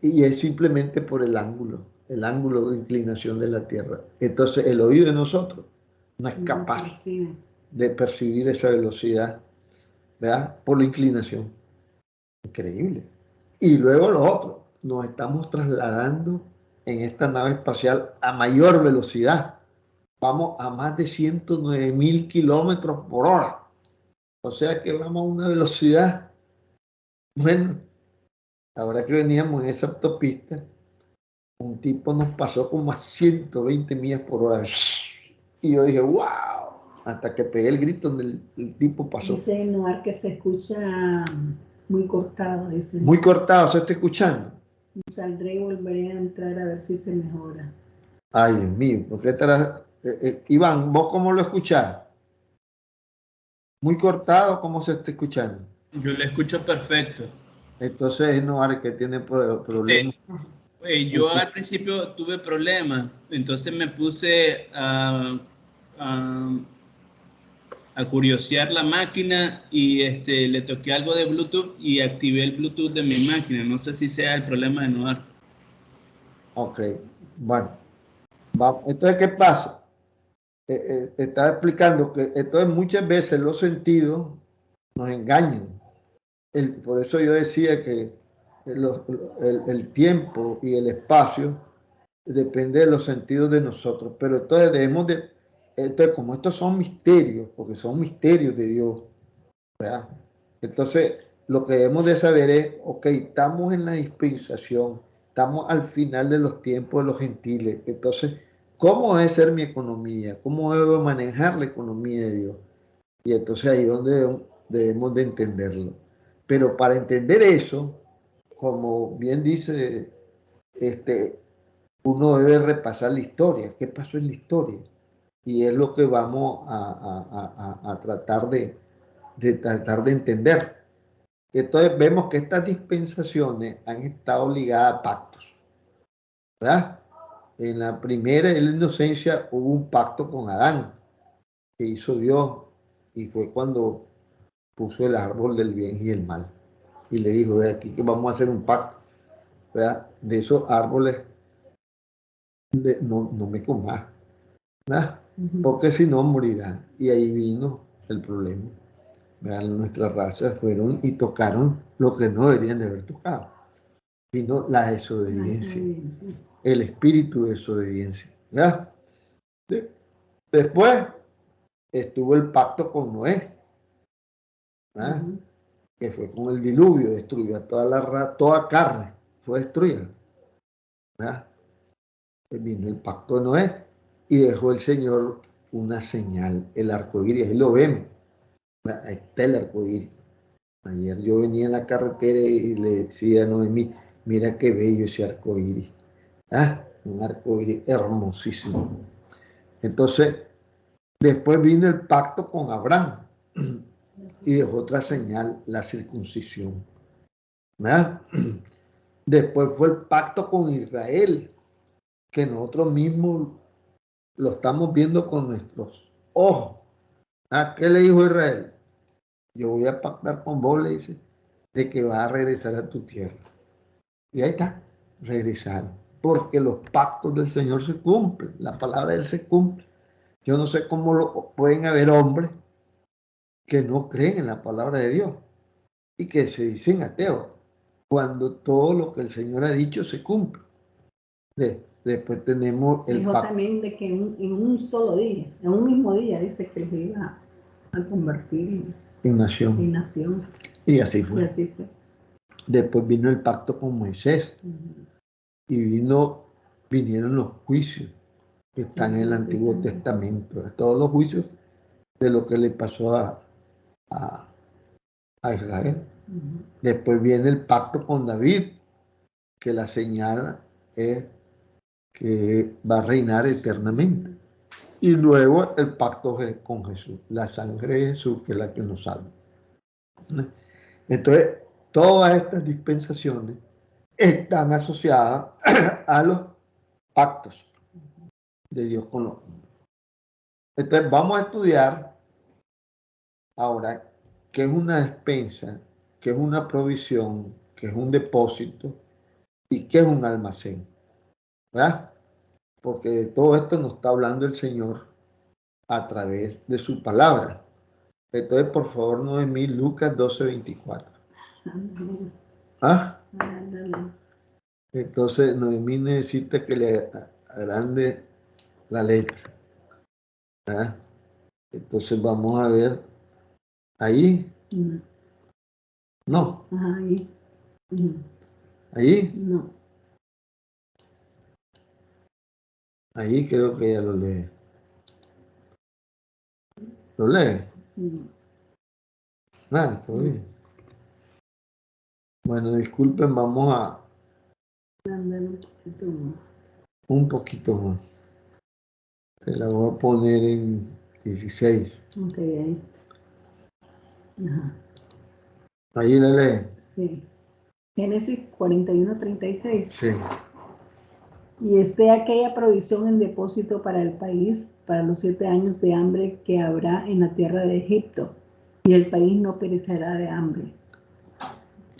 Y es simplemente por el ángulo de inclinación de la Tierra. Entonces el oído de nosotros no es capaz de percibir esa velocidad, ¿verdad? Por la inclinación. Increíble. Y luego nosotros nos estamos trasladando en esta nave espacial a mayor velocidad. Vamos a más de 109.000 kilómetros por hora. O sea que vamos a una velocidad, bueno, ahora que veníamos en esa autopista, un tipo nos pasó como a 120 millas por hora. Y yo dije, wow, hasta que pegué el grito donde el tipo pasó. Dice Noar que se escucha muy cortado. Dice. Muy cortado, ¿se está escuchando? Saldré y volveré a entrar a ver si se mejora. Ay, Dios mío, ¿por qué estarás? Iván, ¿vos cómo lo escuchás? ¿Muy cortado? ¿Cómo se está escuchando? Yo le escucho perfecto. Entonces no hay que tiene problemas. Yo al principio tuve problemas, entonces me puse a, a curiosear la máquina y le toqué algo de Bluetooth y activé el Bluetooth de mi máquina. No sé si sea el problema de Noar. Ok, bueno, vamos. Entonces, ¿qué pasa? Estaba explicando que entonces muchas veces los sentidos nos engañan. Por eso yo decía que el tiempo y el espacio depende de los sentidos de nosotros, pero entonces entonces como estos son misterios, porque son misterios de Dios, ¿verdad? Entonces lo que debemos de saber es, ok, estamos en la dispensación, estamos al final de los tiempos de los gentiles, entonces, ¿cómo debe ser mi economía? ¿Cómo debo manejar la economía de Dios? Y entonces ahí es donde debemos de entenderlo. Pero para entender eso, como bien dice, uno debe repasar la historia. ¿Qué pasó en la historia? Y es lo que vamos a tratar de entender. Entonces vemos que estas dispensaciones han estado ligadas a pactos, ¿verdad? En la primera, en la inocencia, hubo un pacto con Adán que hizo Dios y fue cuando puso el árbol del bien y el mal. Y le dijo, ve aquí que vamos a hacer un pacto, ¿verdad? De esos árboles no me comas, ¿verdad? Porque si no morirá. Y ahí vino el problema. ¿Verdad? Nuestras razas fueron y tocaron lo que no deberían de haber tocado. Vino la desobediencia, el espíritu de desobediencia. ¿Verdad? Después estuvo el pacto con Noé, ¿verdad? Que fue con el diluvio, destruyó a toda carne, fue destruida. ¿Verdad? Vino el pacto de Noé y dejó el Señor una señal, el arco iris, ahí lo vemos, ahí está el arco iris. Ayer yo venía en la carretera y le decía a Noemí, mira qué bello ese arco iris. Ah, un arco iris hermosísimo. Entonces, después vino el pacto con Abraham y dejó otra señal, la circuncisión. ¿Verdad? Después fue el pacto con Israel, que nosotros mismos lo estamos viendo con nuestros ojos. ¿A qué le dijo Israel? Yo voy a pactar con vos, le dice, de que vas a regresar a tu tierra. Y ahí está, regresar. Porque los pactos del Señor se cumplen, la palabra de Él se cumple. Yo no sé cómo pueden haber hombres que no creen en la palabra de Dios y que se dicen ateos, cuando todo lo que el Señor ha dicho se cumple. Después tenemos el dijo pacto. También de que en un solo día, en un mismo día, dice que se iba a convertir en nación. En nación. Y así fue. Y así fue. Después vino el pacto con Moisés. Y vinieron los juicios que están en el Antiguo Testamento. Todos los juicios de lo que le pasó a Israel. Después viene el pacto con David, que la señal es que va a reinar eternamente. Y luego el pacto con Jesús, la sangre de Jesús, que es la que nos salva. Entonces, todas estas dispensaciones están asociadas a los pactos de Dios con los hombres. Entonces, vamos a estudiar ahora qué es una despensa, qué es una provisión, qué es un depósito y qué es un almacén. ¿Verdad? Porque de todo esto nos está hablando el Señor a través de su palabra. Entonces, por favor, Noemí, Lucas 12:24. ¿Ah? Entonces, Noemí necesita que le agrande la letra. ¿Ah? Entonces, vamos a ver ahí. No. Ahí. Ahí. No. Ahí creo que ya lo lee. ¿Lo lee? Nada, todo bien. Bueno, disculpen, vamos Ándale un poquito más. Un poquito más. Te la voy a poner en 16. Ok, ahí. Ajá. Ahí la lee. Sí. Génesis 41:36. Sí. Y esté aquella provisión en depósito para el país, para los 7 años de hambre que habrá en la tierra de Egipto, y el país no perecerá de hambre.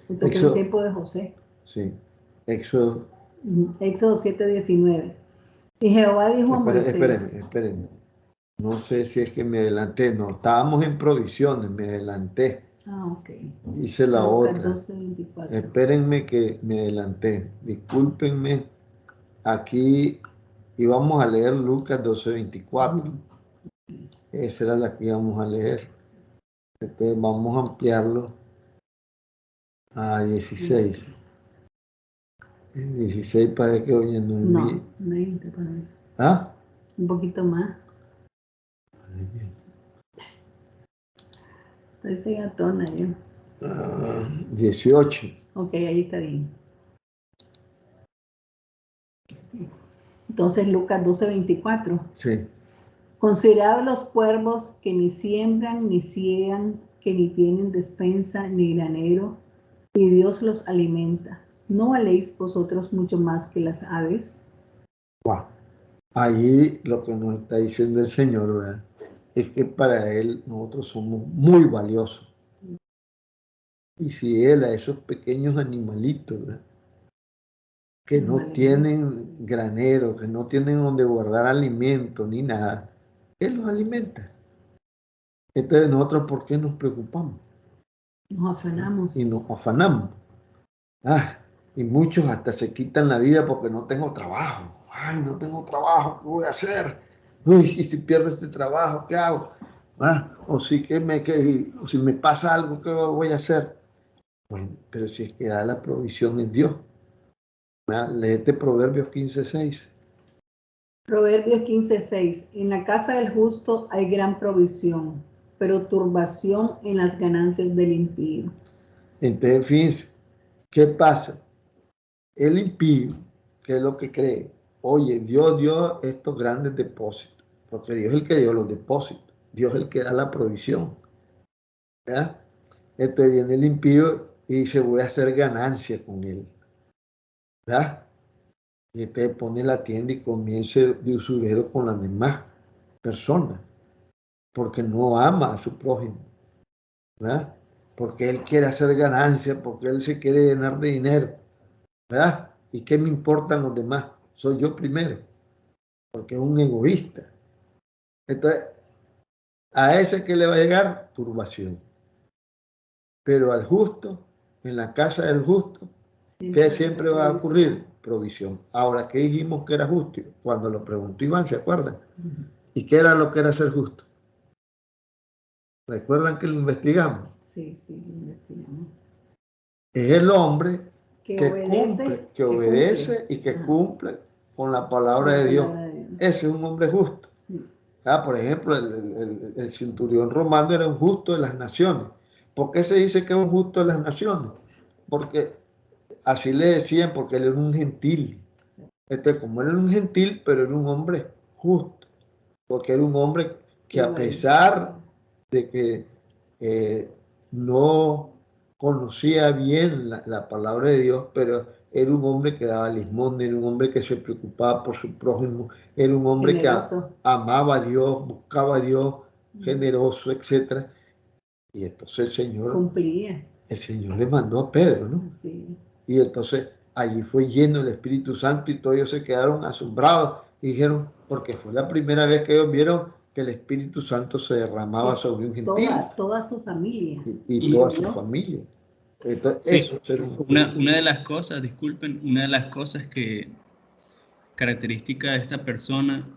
Esto fue el tiempo de José. Sí. Éxodo. Éxodo 7:19. Y Jehová dijo a Moisés. Espérenme. No sé si es que me adelanté. No, estábamos en provisiones, me adelanté. Ah, ok. Hice la Lucas otra. 12:24. Espérenme que me adelanté. Discúlpenme. Aquí íbamos a leer Lucas 12:24. Esa era la que íbamos a leer. Entonces vamos a ampliarlo a 16. En 16 parece que doña Noemí. No, 20 para mí. ¿Ah? Un poquito más. Estoy gatona yo. 18. Ok, ahí está bien. Entonces Lucas 12:24. Sí. Considerad los cuervos que ni siembran ni ciegan, que ni tienen despensa ni granero, y Dios los alimenta. ¿No valéis vosotros mucho más que las aves? Wow. Ahí lo que nos está diciendo el Señor, ¿verdad? Es que para Él nosotros somos muy valiosos. Y si Él a esos pequeños animalitos, ¿verdad?, que no tienen granero, que no tienen donde guardar alimento ni nada, Él los alimenta. Entonces nosotros, ¿por qué nos preocupamos? Nos afanamos. Y nos afanamos. Y muchos hasta se quitan la vida porque no tengo trabajo. Ay, no tengo trabajo, ¿qué voy a hacer? Uy, y si pierdo este trabajo, ¿qué hago? O si me pasa algo, ¿qué voy a hacer? Bueno, pero si es que da la provisión en Dios. Léete Proverbios 15:6. Proverbios 15:6. En la casa del justo hay gran provisión, pero turbación en las ganancias del impío. Entonces, fíjense, ¿qué pasa? El impío, ¿qué es lo que cree? Oye, Dios dio estos grandes depósitos, porque Dios es el que dio los depósitos, Dios es el que da la provisión. ¿Ya? Entonces viene el impío y dice, voy a hacer ganancia con él. ¿Ya? Y entonces pone la tienda y comienza de usurero con las demás personas, porque no ama a su prójimo. ¿Verdad? Porque él quiere hacer ganancia, porque él se quiere llenar de dinero. ¿Verdad? ¿Y qué me importan los demás? Soy yo primero, porque es un egoísta. Entonces, a ese que le va a llegar, turbación. Pero al justo, en la casa del justo, ¿qué siempre va a ocurrir? Provisión. Ahora, ¿qué dijimos que era justo? Cuando lo preguntó Iván, ¿se acuerdan? ¿Y qué era lo que era ser justo? ¿Recuerdan que lo investigamos? Sí, lo investigamos. Es el hombre que obedece y que cumple con la palabra de Dios. Ese es un hombre justo. Sí. Por ejemplo, el centurión romano era un justo de las naciones. ¿Por qué se dice que es un justo de las naciones? Porque así le decían, porque él era un gentil. Entonces, como él era un gentil, pero era un hombre justo, porque era un hombre que a pesar de que no conocía bien la palabra de Dios, pero era un hombre que daba limosna, era un hombre que se preocupaba por su prójimo, era un hombre generoso, que amaba a Dios, buscaba a Dios, generoso, etc. Y entonces el Señor cumplía. El Señor le mandó a Pedro, ¿no? Sí. Y entonces allí fue lleno el Espíritu Santo y todos ellos se quedaron asombrados y dijeron, porque fue la primera vez que ellos vieron que el Espíritu Santo se derramaba sobre un gentil. Toda su familia. Y toda su familia. Entonces, sí, una de las cosas, disculpen, una de las cosas que característica de esta persona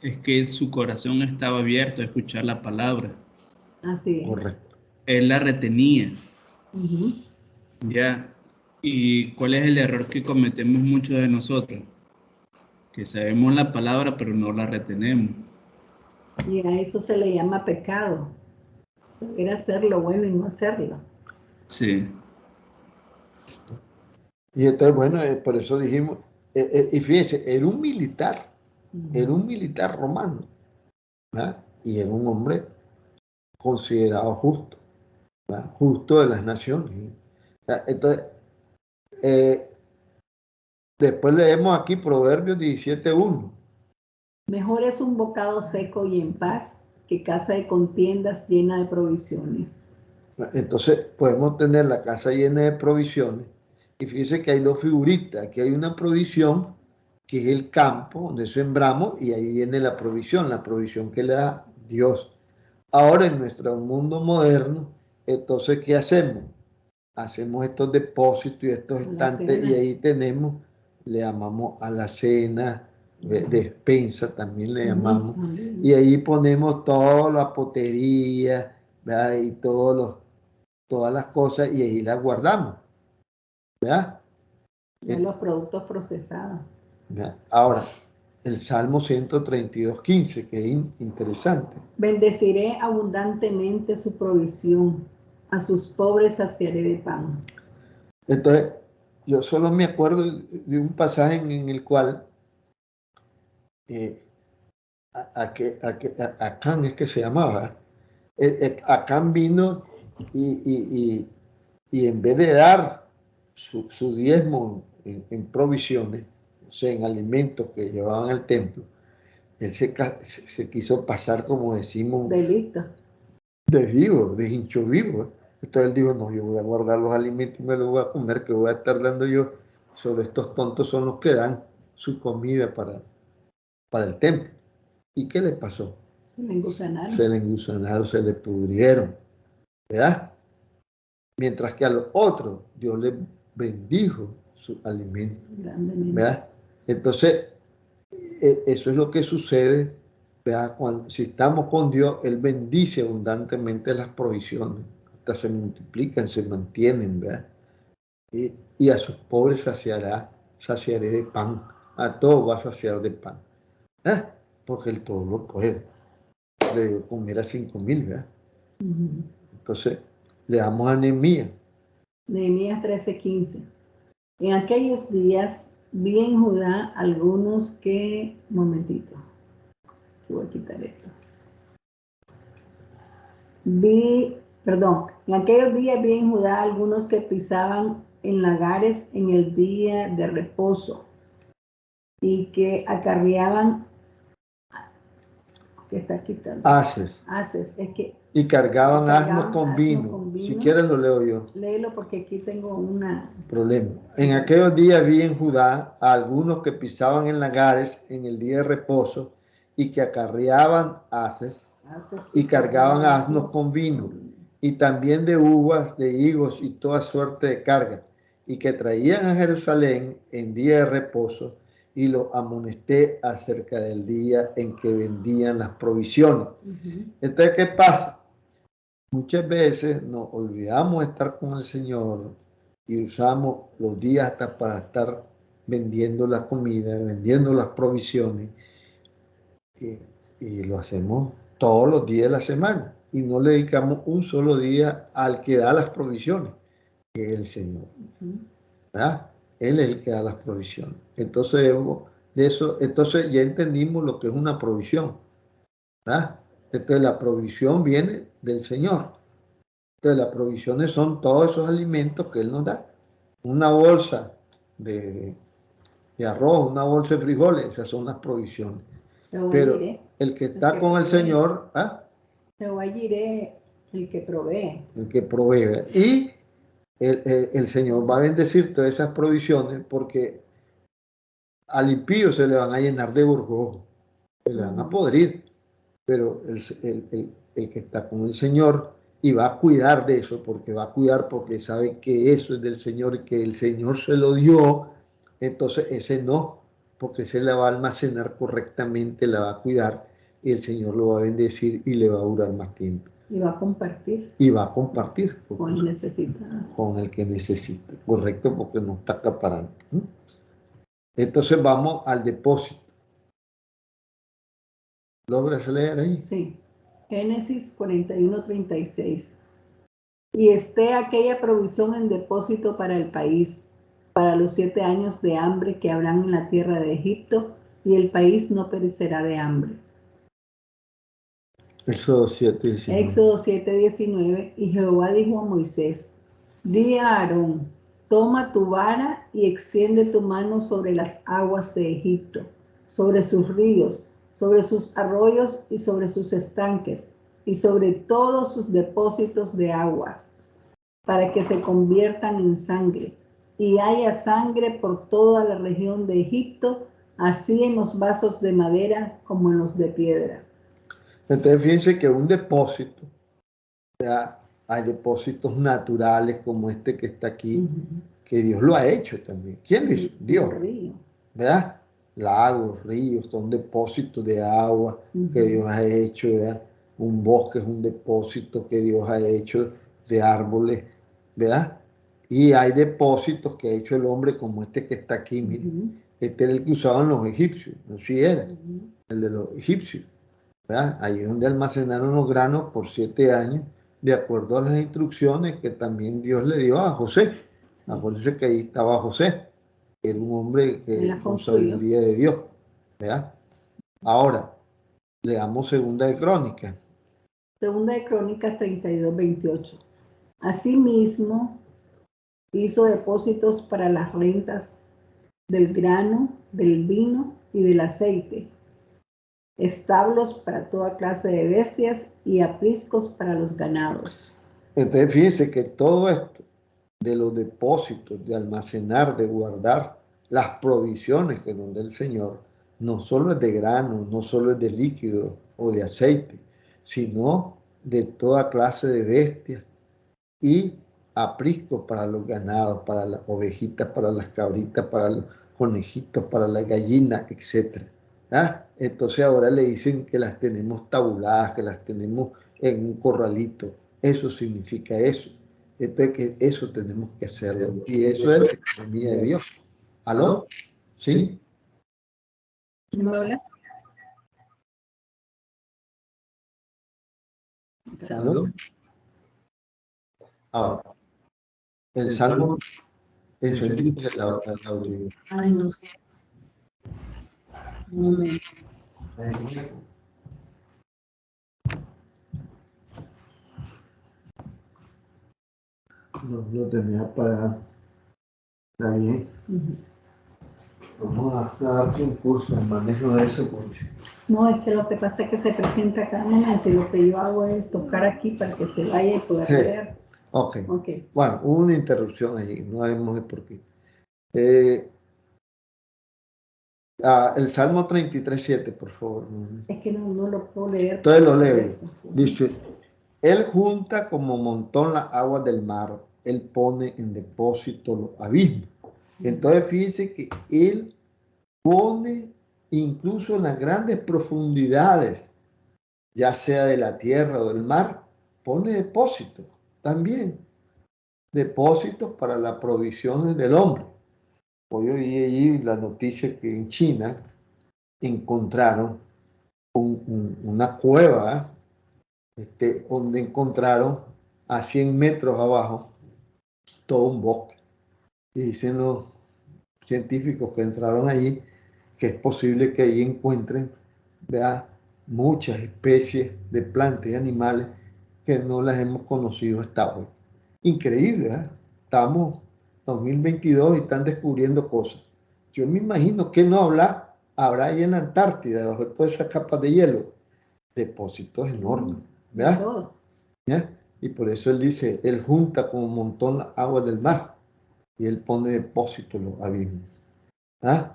es que su corazón estaba abierto a escuchar la palabra. Así es. Correcto. Él la retenía. Ya. ¿Y cuál es el error que cometemos muchos de nosotros? Que sabemos la palabra pero no la retenemos. Y a eso se le llama pecado. Saber hacer lo bueno y no hacerlo. Sí. Y entonces, bueno, por eso dijimos, y fíjense, era un militar romano, ¿verdad? Y era un hombre considerado justo, ¿verdad? Justo de las naciones. ¿Verdad? Entonces, después leemos aquí Proverbios 17:1. Mejor es un bocado seco y en paz que casa de contiendas llena de provisiones. Entonces podemos tener la casa llena de provisiones y fíjense que hay dos figuritas. Aquí hay una provisión que es el campo donde sembramos y ahí viene la provisión que le da Dios. Ahora en nuestro mundo moderno, entonces ¿qué hacemos? Hacemos estos depósitos y estos estantes y ahí tenemos, le llamamos alacena, despensa también le llamamos, y ahí ponemos toda la potería, ¿verdad? Y todas las cosas y ahí las guardamos, ¿verdad? De los productos procesados. ¿Verdad? Ahora, el Salmo 132:15, que es interesante. Bendeciré abundantemente su provisión, a sus pobres saciaré de pan. Entonces, yo solo me acuerdo de un pasaje en el cual Acán es que se llamaba. Acán vino y en vez de dar su diezmo en provisiones, o sea, en alimentos que llevaban al templo, él se quiso pasar, como decimos, de listo, de vivo, de hincho vivo. Entonces él dijo, no, yo voy a guardar los alimentos y me los voy a comer, que voy a estar dando yo. Solo estos tontos son los que dan su comida para el templo. ¿Y qué le pasó? se le engusanaron. Se le engusanaron, se le pudrieron, ¿verdad? Mientras que a los otros Dios les bendijo su alimento, ¿verdad? Entonces, eso es lo que sucede, ¿verdad? Si estamos con Dios, Él bendice abundantemente las provisiones, hasta se multiplican, se mantienen, ¿verdad? Y a sus pobres saciaré de pan, a todos va a saciar de pan, ¿verdad? Porque Él todo lo puede. Le dio comer a 5,000, ¿verdad? Entonces, le damos a Nehemías. Nehemías 13:15. En aquellos días vi en Judá algunos que... Un momentito. Voy a quitar esto. En aquellos días vi en Judá algunos que pisaban en lagares en el día de reposo y que acarreaban... ¿Qué está quitando? Haces. Es que... Y cargaban asnos con vino. Si quieres lo leo yo. Léelo porque aquí tengo una... Problema. En aquellos días vi en Judá a algunos que pisaban en lagares en el día de reposo y que acarreaban haces y cargaban asnos con vino y también de uvas, de higos y toda suerte de carga y que traían a Jerusalén en día de reposo y los amonesté acerca del día en que vendían las provisiones. Entonces, ¿qué pasa? Muchas veces nos olvidamos de estar con el Señor y usamos los días hasta para estar vendiendo la comida, vendiendo las provisiones, y lo hacemos todos los días de la semana y no le dedicamos un solo día al que da las provisiones, que es el Señor, ¿verdad? Él es el que da las provisiones. Entonces, entonces ya entendimos lo que es una provisión, ¿verdad? Entonces la provisión viene del Señor. Entonces las provisiones son todos esos alimentos que Él nos da. Una bolsa de arroz, una bolsa de frijoles, esas son las provisiones. Pero el que está con el Señor, Jehová Jireh, el que provee. El que provee. Y el Señor va a bendecir todas esas provisiones porque al impío se le van a llenar de gorgojo, se le van a podrir. Pero el que está con el Señor y va a cuidar de eso, porque va a cuidar porque sabe que eso es del Señor y que el Señor se lo dio, entonces ese no, porque se la va a almacenar correctamente, la va a cuidar y el Señor lo va a bendecir y le va a durar más tiempo. Y va a compartir. Y va a compartir. Con el necesitado. Con el que necesita, correcto, porque no está acaparando. Entonces vamos al depósito. ¿Logras leer ahí? Sí. Génesis 41:36. Y esté aquella provisión en depósito para el país, para los 7 años de hambre que habrán en la tierra de Egipto, y el país no perecerá de hambre. Éxodo 7:19. Éxodo 7:19. Y Jehová dijo a Moisés: di a Aarón, toma tu vara y extiende tu mano sobre las aguas de Egipto, sobre sus ríos, sobre sus arroyos y sobre sus estanques, y sobre todos sus depósitos de aguas, para que se conviertan en sangre, y haya sangre por toda la región de Egipto, así en los vasos de madera como en los de piedra. Entonces fíjense que un depósito, ya hay depósitos naturales como este que está aquí, que Dios lo ha hecho también. ¿Quién lo hizo? Dios. ¿Verdad? Lagos, ríos, son depósitos de agua que Dios ha hecho, ¿verdad? Un bosque es un depósito que Dios ha hecho de árboles, ¿verdad? Y hay depósitos que ha hecho el hombre como este que está aquí, miren. Este era el que usaban los egipcios, así era, el de los egipcios, ¿verdad? Ahí es donde almacenaron los granos por 7 años, de acuerdo a las instrucciones que también Dios le dio a José. Acuérdense que ahí estaba José, que era un hombre que con sabiduría de Dios, ¿verdad? Ahora, leamos Segunda de Crónicas. Segunda de Crónicas 32:28. Asimismo, hizo depósitos para las rentas del grano, del vino y del aceite, establos para toda clase de bestias y apriscos para los ganados. Entonces, fíjense que todo esto de los depósitos, de almacenar, de guardar las provisiones que nos da el Señor, no solo es de grano, no solo es de líquido o de aceite, sino de toda clase de bestias y apriscos para los ganados, para las ovejitas, para las cabritas, para los conejitos, para las gallinas, etc. ¿Ah? Entonces ahora le dicen que las tenemos tabuladas, que las tenemos en un corralito. Eso significa eso. Entonces que eso tenemos que hacerlo. Y eso es la economía de Dios. ¿Aló? ¿Sí? ¿Me hablas? ¿Aló? Ahora, el Salmo, encendimos el audio. Ay, no sé. Un momento. No lo tenía apagado. Está bien. Vamos a dar un curso en manejo de eso. Porque... No, es que lo que pasa es que se presenta cada momento y lo que yo hago es tocar aquí para que se vaya y pueda leer. Ok. Okay. Bueno, hubo una interrupción allí, no sabemos de por qué. El Salmo 33:7, por favor. Es que no lo puedo leer. Entonces lo leo. Dice, Él junta como montón las aguas del mar, Él pone en depósito los abismos. Entonces fíjense que Él pone incluso en las grandes profundidades, ya sea de la tierra o del mar, pone depósitos también. Depósitos para las provisiones del hombre. Hoy oí allí la noticia que en China encontraron una cueva, donde encontraron a 100 metros abajo todo un bosque. Y dicen los científicos que entraron allí que es posible que ahí encuentren, ¿verdad?, muchas especies de plantas y animales que no las hemos conocido hasta hoy. Increíble, ¿verdad? Estamos en 2022 y están descubriendo cosas. Yo me imagino que no habrá ahí en la Antártida, debajo de todas esas capas de hielo, depósitos enormes, ¿verdad? ¿Ya? Y por eso él dice, él junta como un montón las aguas del mar y él pone depósitos los abismos. ¿Ah?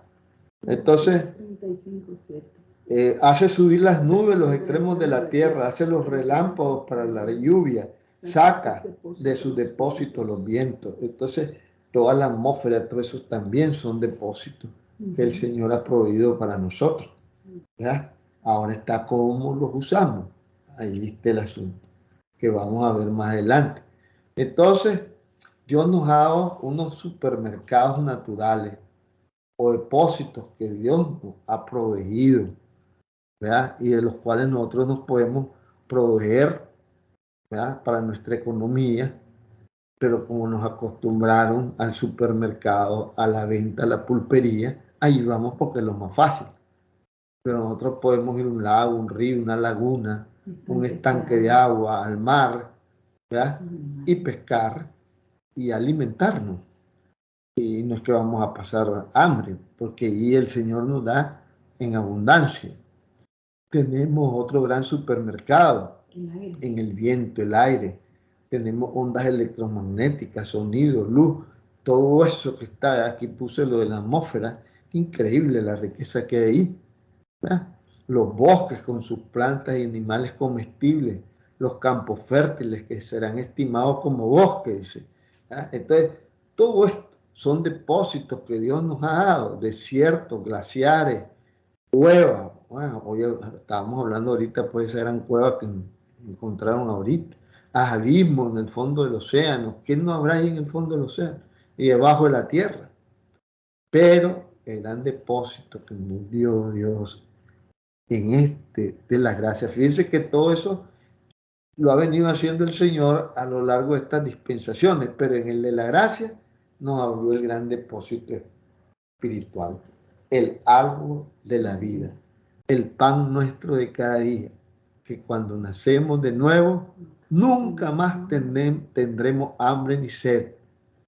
Entonces, hace subir las nubes los extremos de la tierra, hace los relámpagos para la lluvia, saca de sus depósitos los vientos. Entonces, toda la atmósfera, todo eso también son depósitos que el Señor ha proveído para nosotros. ¿Ya? Ahora está cómo los usamos. Ahí está el asunto, que vamos a ver más adelante. Entonces, Dios nos ha dado unos supermercados naturales o depósitos que Dios nos ha proveído, ¿verdad? Y de los cuales nosotros nos podemos proveer, ¿verdad?, para nuestra economía, pero como nos acostumbraron al supermercado, a la venta, a la pulpería, ahí vamos porque es lo más fácil. Pero nosotros podemos ir a un lago, un río, una laguna, un estanque de agua, al mar, ¿verdad? Y pescar y alimentarnos. Y no es que vamos a pasar hambre, porque ahí el Señor nos da en abundancia. Tenemos otro gran supermercado en el viento, el aire. Tenemos ondas electromagnéticas, sonido, luz, todo eso que está aquí, puse lo de la atmósfera, increíble la riqueza que hay ahí, ¿verdad? Los bosques con sus plantas y animales comestibles, los campos fértiles que serán estimados como bosques, ¿verdad? Entonces, todo esto son depósitos que Dios nos ha dado, desiertos, glaciares, cuevas. Bueno, hoy estábamos hablando ahorita, pues eran cuevas que encontraron ahorita, abismos en el fondo del océano. ¿Qué no habrá ahí en el fondo del océano? Y debajo de la tierra. Pero el gran depósito que nos dio Dios en de la gracia. Fíjense que todo eso lo ha venido haciendo el Señor a lo largo de estas dispensaciones, pero en el de la gracia nos abrió el gran depósito espiritual, el árbol de la vida, el pan nuestro de cada día, que cuando nacemos de nuevo, nunca más tendremos hambre ni sed,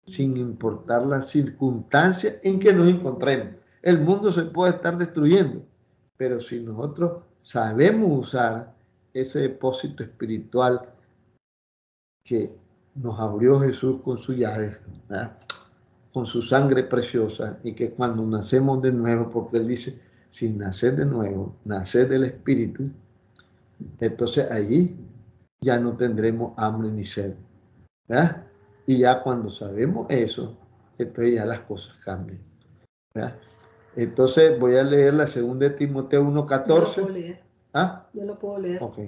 sin importar las circunstancias en que nos encontremos. El mundo se puede estar destruyendo, pero si nosotros sabemos usar ese depósito espiritual que nos abrió Jesús con su llave, ¿verdad? Con su sangre preciosa, y que cuando nacemos de nuevo, porque Él dice, si nacer de nuevo, nacer del Espíritu, entonces allí ya no tendremos hambre ni sed, ¿verdad? Y ya cuando sabemos eso, entonces ya las cosas cambian, ¿verdad? Entonces voy a leer la segunda de Timoteo 1:14. ¿Ah? Yo lo puedo leer. Ok.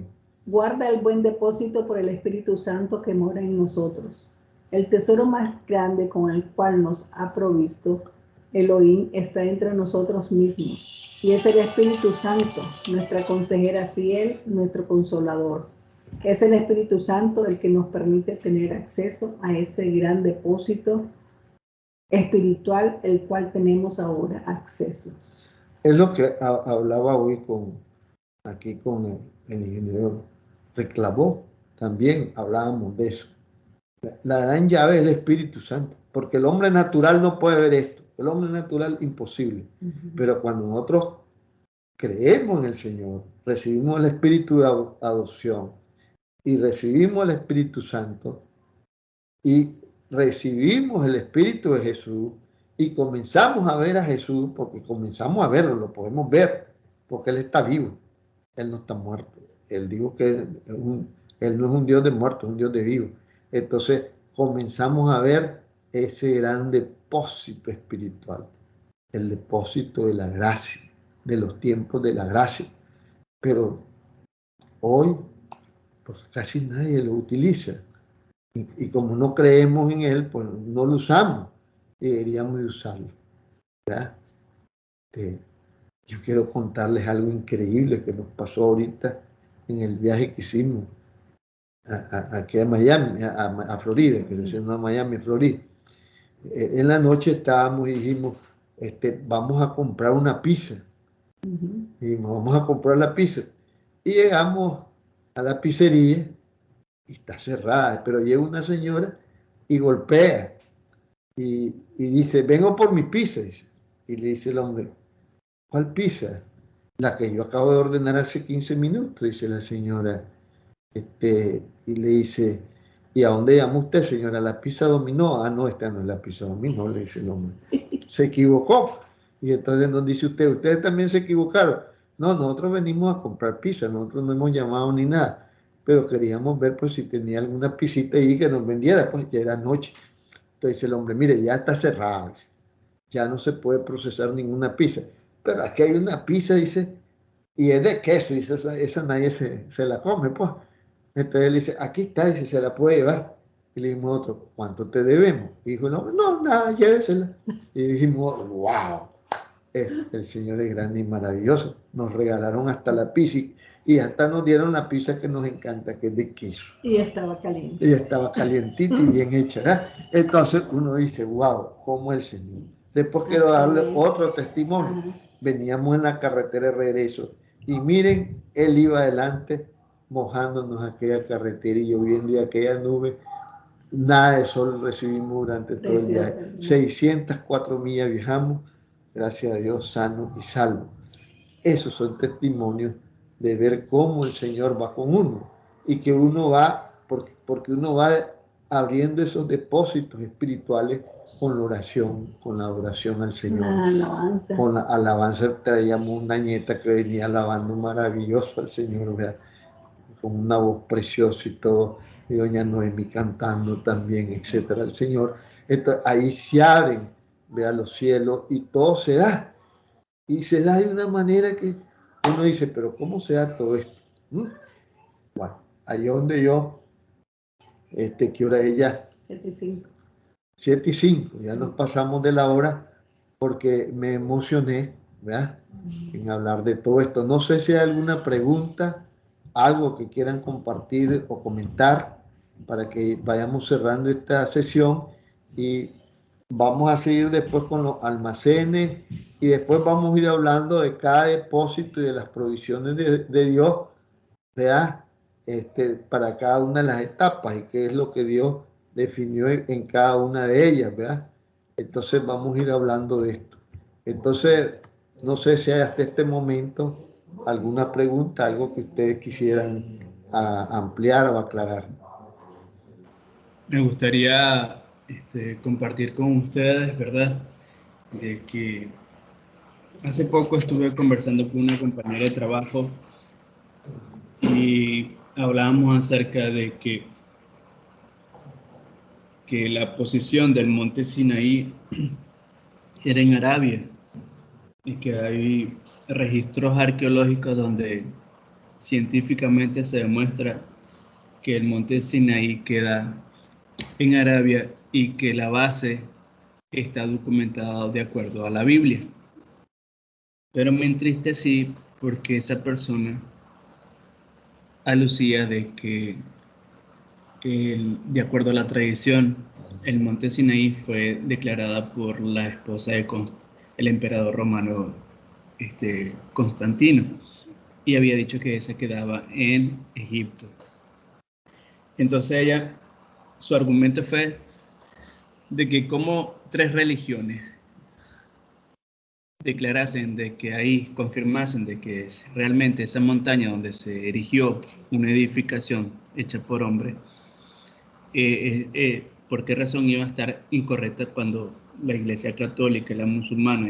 Guarda el buen depósito por el Espíritu Santo que mora en nosotros. El tesoro más grande con el cual nos ha provisto Elohim está entre nosotros mismos. Y es el Espíritu Santo, nuestra consejera fiel, nuestro consolador. Es el Espíritu Santo el que nos permite tener acceso a ese gran depósito espiritual, el cual tenemos ahora acceso. Es lo que hablaba hoy aquí con el ingeniero Reclamó. También hablábamos de eso. La gran llave es el Espíritu Santo, porque el hombre natural no puede ver esto. El hombre natural, imposible. Pero cuando nosotros creemos en el Señor, recibimos el Espíritu de adopción y recibimos el Espíritu Santo y recibimos el Espíritu de Jesús y comenzamos a ver a Jesús, porque comenzamos a verlo, lo podemos ver, porque Él está vivo, Él no está muerto. Él dijo que Él no es un Dios de muertos, es un Dios de vivo. Entonces comenzamos a ver ese gran depósito espiritual, el depósito de la gracia, de los tiempos de la gracia. Pero hoy, pues casi nadie lo utiliza. Y como no creemos en él, pues no lo usamos. Y deberíamos usarlo, ¿verdad? Yo quiero contarles algo increíble que nos pasó ahorita en el viaje que hicimos aquí a Miami, a Florida, que no a Miami, a Florida. En la noche estábamos y dijimos, vamos a comprar una pizza. Y dijimos, vamos a comprar la pizza. Y llegamos a la pizzería y está cerrada, pero llega una señora y golpea y dice, vengo por mi pizza, dice. Y le dice el hombre, ¿cuál pizza? La que yo acabo de ordenar hace 15 minutos, dice la señora. Y le dice, ¿y a dónde llama usted, señora? ¿La pizza Dominó? Ah, no, esta no es la pizza Dominó, le dice el hombre. Se equivocó. Y entonces nos dice usted, ustedes también se equivocaron. No, nosotros venimos a comprar pizza, nosotros no hemos llamado ni nada, pero queríamos ver pues si tenía alguna pisita ahí que nos vendiera, pues ya era noche. Entonces el hombre, mire, ya está cerrada, ya no se puede procesar ninguna pizza, pero aquí hay una pizza, dice, y es de queso, dice, esa nadie se la come, pues. Entonces él dice, aquí está, dice, se la puede llevar. Y le dijimos otro, ¿cuánto te debemos? Y dijo el hombre, no, nada, llévesela. Y dijimos, wow, El Señor es grande y maravilloso. Nos regalaron hasta la pizza y hasta nos dieron la pizza que nos encanta, que es de queso. Y estaba caliente. Y estaba calientita y bien hecha, ¿verdad? Entonces uno dice, wow, ¿cómo el Señor? Después quiero darle otro testimonio. Veníamos en la carretera de regreso y miren, él iba adelante mojándonos aquella carretera y lloviendo y aquella nube. Nada de sol recibimos durante todo el viaje. 604 millas viajamos, gracias a Dios, sanos y salvos. Esos son testimonios de ver cómo el Señor va con uno y que uno va, porque uno va abriendo esos depósitos espirituales con la oración, con la adoración al Señor. Con la alabanza traíamos una nieta que venía alabando maravilloso al Señor, ¿verdad? Con una voz preciosa y todo, y doña Noemí cantando también, etcétera, el Señor. Entonces, ahí se abren, vea, los cielos y todo se da. Y se da de una manera que uno dice, pero ¿cómo se da todo esto? Bueno, ahí es donde yo, ¿qué hora es ya? 7:05. 7:05, ya nos pasamos de la hora porque me emocioné, ¿verdad? En hablar de todo esto. No sé si hay alguna pregunta, algo que quieran compartir o comentar para que vayamos cerrando esta sesión y vamos a seguir después con los almacenes y después vamos a ir hablando de cada depósito y de las provisiones de Dios, ¿verdad? Para cada una de las etapas y qué es lo que Dios definió en cada una de ellas, ¿verdad? Entonces vamos a ir hablando de esto. Entonces, no sé si hay hasta este momento alguna pregunta, algo que ustedes quisieran ampliar o aclarar. Me gustaría compartir con ustedes, ¿verdad? De que hace poco estuve conversando con una compañera de trabajo y hablábamos acerca de que la posición del monte Sinaí era en Arabia y que hay registros arqueológicos donde científicamente se demuestra que el monte Sinaí queda en Arabia y que la base está documentada de acuerdo a la Biblia. Pero me entristecí porque esa persona alucía de que de acuerdo a la tradición, el monte Sinaí fue declarada por la esposa de el emperador romano Constantino y había dicho que esa quedaba en Egipto. Entonces su argumento fue de que como 3 religiones declarasen de que ahí confirmasen de que es realmente esa montaña donde se erigió una edificación hecha por hombre, ¿por qué razón iba a estar incorrecta cuando la Iglesia Católica, la musulmana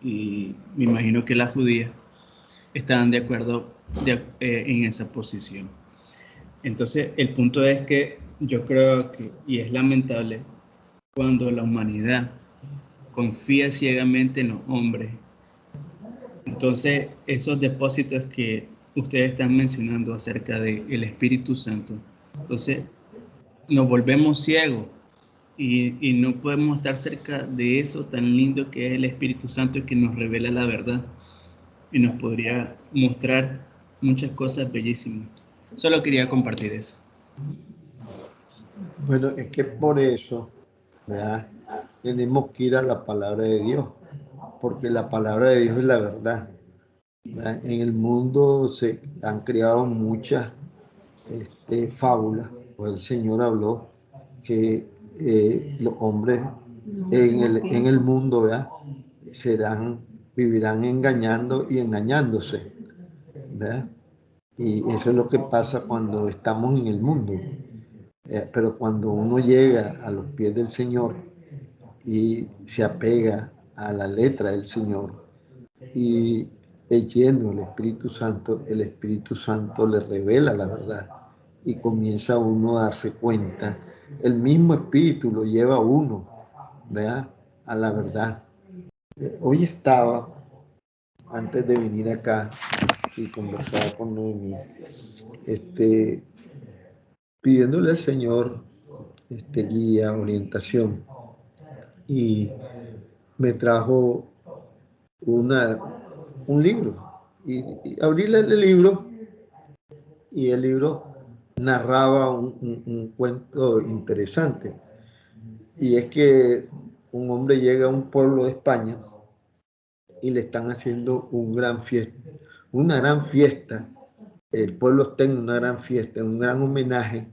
y me imagino que la judía estaban de acuerdo en esa posición? Entonces, el punto es que yo creo que, y es lamentable, cuando la humanidad confía ciegamente en los hombres, entonces esos depósitos que ustedes están mencionando acerca del Espíritu Santo, entonces nos volvemos ciegos y no podemos estar cerca de eso tan lindo que es el Espíritu Santo y que nos revela la verdad y nos podría mostrar muchas cosas bellísimas. Solo quería compartir eso. Bueno, es que por eso, ¿verdad? Tenemos que ir a la palabra de Dios, porque la palabra de Dios es la verdad, ¿verdad? En el mundo se han creado muchas fábulas, pues el Señor habló que los hombres en el mundo, ¿verdad? Vivirán engañando y engañándose, ¿verdad? Y eso es lo que pasa cuando estamos en el mundo. Pero cuando uno llega a los pies del Señor y se apega a la letra del Señor y es lleno del Espíritu Santo, el Espíritu Santo le revela la verdad y comienza uno a darse cuenta. El mismo Espíritu lo lleva a uno, ¿verdad? A la verdad. Hoy estaba, antes de venir acá y conversar con Noemí, pidiéndole al Señor guía, orientación. Y me trajo un libro. Y abrí el libro y el libro narraba un cuento interesante. Y es que un hombre llega a un pueblo de España y le están haciendo una gran fiesta. El pueblo está en una gran fiesta, un gran homenaje,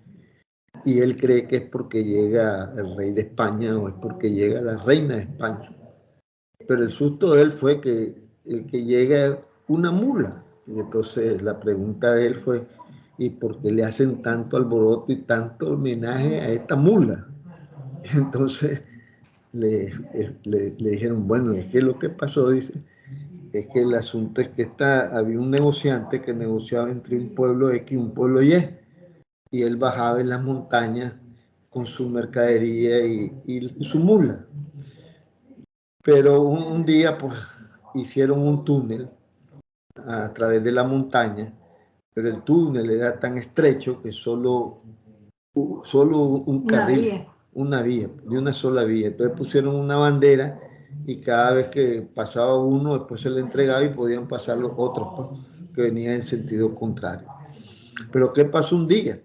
y él cree que es porque llega el rey de España o es porque llega la reina de España. Pero el susto de él fue que el que llega es una mula. Y entonces la pregunta de él fue, ¿y por qué le hacen tanto alboroto y tanto homenaje a esta mula? Entonces le dijeron, bueno, es que lo que pasó, dice, es que el asunto es que había un negociante que negociaba entre un pueblo X y un pueblo y él bajaba en las montañas con su mercadería y su mula. Pero un día, pues, hicieron un túnel a través de la montaña, pero el túnel era tan estrecho que solo un carril, una vía, de una sola vía. Entonces pusieron una bandera y cada vez que pasaba uno, después se le entregaba y podían pasar los otros, pues, que venían en sentido contrario. Pero ¿qué pasó un día?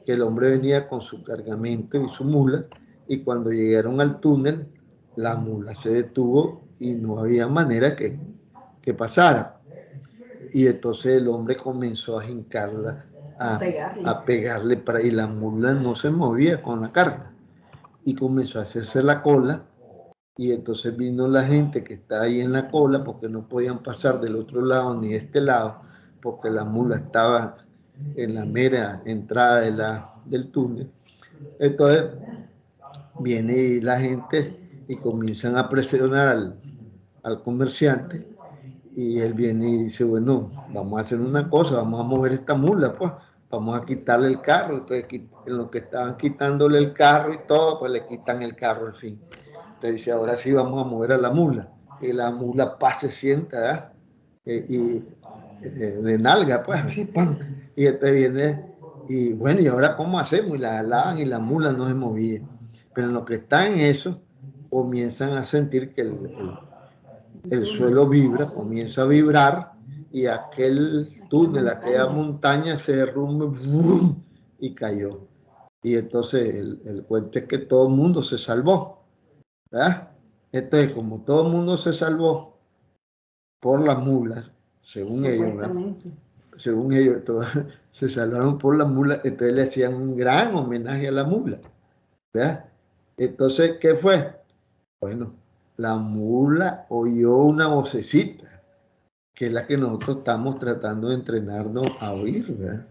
Que el hombre venía con su cargamento y su mula, y cuando llegaron al túnel, la mula se detuvo y no había manera que pasara. Y entonces el hombre comenzó a jincarla, a pegarle y la mula no se movía con la carga. Y comenzó a hacerse la cola, y entonces vino la gente que está ahí en la cola porque no podían pasar del otro lado ni de este lado, porque la mula estaba en la mera entrada del túnel. Entonces viene la gente y comienzan a presionar al comerciante, y él viene y dice, bueno, vamos a hacer una cosa, vamos a mover esta mula, pues, vamos a quitarle el carro. Entonces, en lo que estaban quitándole el carro y todo, pues le quitan el carro al fin. Entonces dice, ahora sí vamos a mover a la mula. Y la mula se sienta, de nalga, pues, y entonces viene, y bueno, ¿y ahora cómo hacemos? Y la jalaban y la mula no se movía. Pero en lo que está en eso, comienzan a sentir que el suelo vibra, comienza a vibrar, y aquel túnel, aquella montaña se derrumba, ¡bum!, y cayó. Y entonces el cuento es que todo el mundo se salvó, ¿verdad? Entonces, como todo el mundo se salvó por las mulas, según ellos, ¿verdad? Según ellos, todos se salvaron por las mulas, entonces le hacían un gran homenaje a la mula, ¿verdad? Entonces, ¿qué fue? Bueno, la mula oyó una vocecita, que es la que nosotros estamos tratando de entrenarnos a oír, ¿verdad?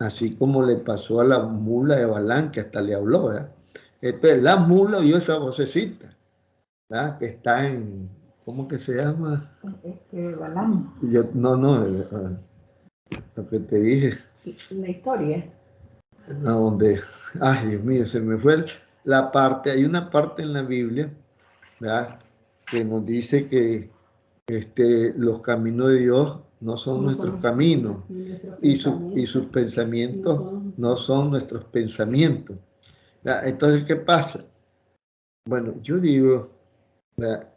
Así como le pasó a la mula de Balán, que hasta le habló, ¿verdad? Entonces, la mula oyó esa vocecita, ¿verdad? Que está en, ¿cómo que se llama? Balán. No, lo que te dije. La historia. A donde, ay Dios mío, se me fue la parte, hay una parte en la Biblia, ¿verdad?, que nos dice que los caminos de Dios no son nuestros caminos, y sus pensamientos no son nuestros pensamientos, ¿verdad? Entonces, ¿qué pasa? Bueno, yo digo, ¿verdad?,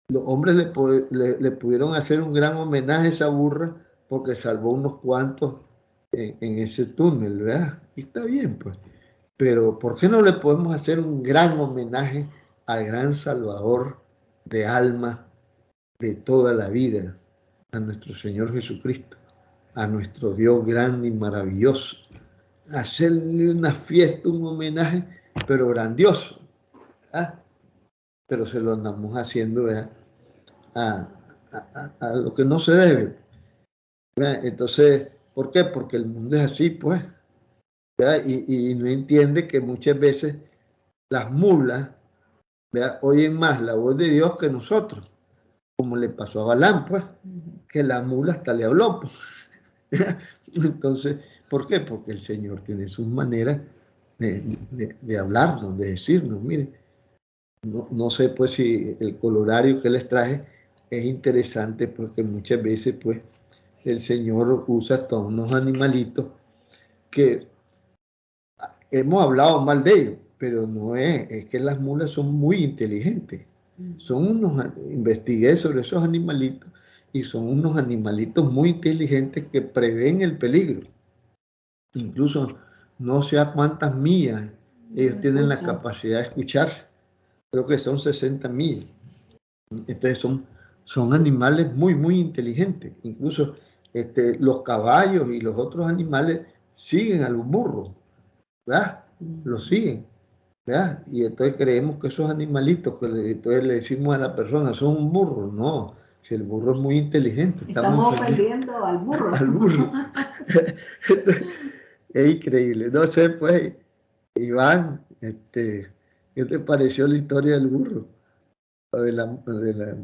los hombres le pudieron hacer un gran homenaje a esa burra porque salvó unos cuantos en ese túnel, ¿verdad? Y está bien, pues. Pero ¿por qué no le podemos hacer un gran homenaje al gran Salvador de almas de toda la vida, a nuestro Señor Jesucristo, a nuestro Dios grande y maravilloso? Hacerle una fiesta, un homenaje, pero grandioso, ¿verdad? Pero se lo andamos haciendo, ¿verdad?, a lo que no se debe, ¿verdad? Entonces, ¿por qué? Porque el mundo es así, pues, ¿verdad? Y no entiende que muchas veces las mulas, ¿verdad?, oyen más la voz de Dios que nosotros, como le pasó a Balán, pues, que la mula hasta le habló, pues. Entonces, ¿por qué? Porque el Señor tiene sus maneras de hablarnos, de decirnos. Mire, no sé pues si el colorario que les traje es interesante, porque muchas veces pues el Señor usa hasta unos animalitos que hemos hablado mal de ellos, pero no es que las mulas son muy inteligentes. Investigué sobre esos animalitos y son unos animalitos muy inteligentes que prevén el peligro. Incluso no sé a cuántas millas ellos tienen la capacidad de escucharse. Creo que son 60 millas. Entonces son animales muy, muy inteligentes. Incluso los caballos y los otros animales siguen a los burros, ¿verdad? Los siguen, ¿verdad? Y entonces creemos que esos animalitos, entonces le decimos a la persona, son un burro. No, si el burro es muy inteligente. Estamos ofendiendo al burro. Al burro. Entonces, es increíble. No sé, pues, Iván, ¿qué te pareció la historia del burro? O de la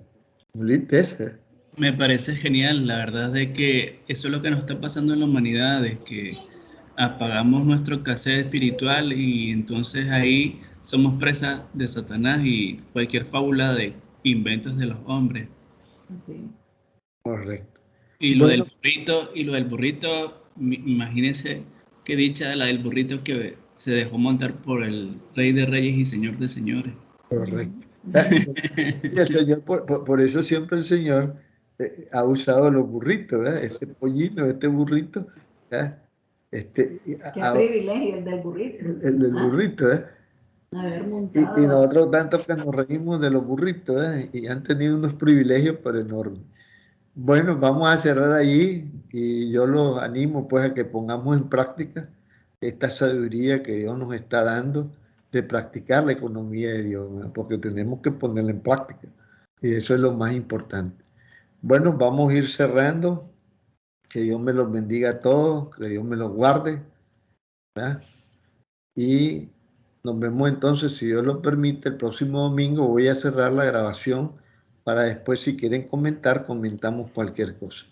mulita esa. Me parece genial, la verdad de que eso es lo que nos está pasando en la humanidad, es que apagamos nuestro cassette espiritual y entonces ahí somos presas de Satanás y cualquier fábula de inventos de los hombres. Sí. Correcto. Y lo del burrito, imagínense qué dicha la del burrito que se dejó montar por el Rey de Reyes y Señor de Señores. Correcto. Y el Señor, por eso siempre el Señor ha usado los burritos, ¿verdad? Este pollito, este burrito, ¿verdad? Qué privilegio el del burrito. El del burrito, ¿eh? Haber montado. Y nosotros tanto que nos reímos de los burritos, ¿eh? Y han tenido unos privilegios pero enormes. Bueno, vamos a cerrar allí y yo los animo pues a que pongamos en práctica esta sabiduría que Dios nos está dando de practicar la economía de Dios, ¿verdad? Porque tenemos que ponerla en práctica y eso es lo más importante. Bueno, vamos a ir cerrando. Que Dios me los bendiga a todos, que Dios me los guarde, ¿verdad? Y nos vemos entonces, si Dios lo permite, el próximo domingo. Voy a cerrar la grabación para después, si quieren comentar, comentamos cualquier cosa.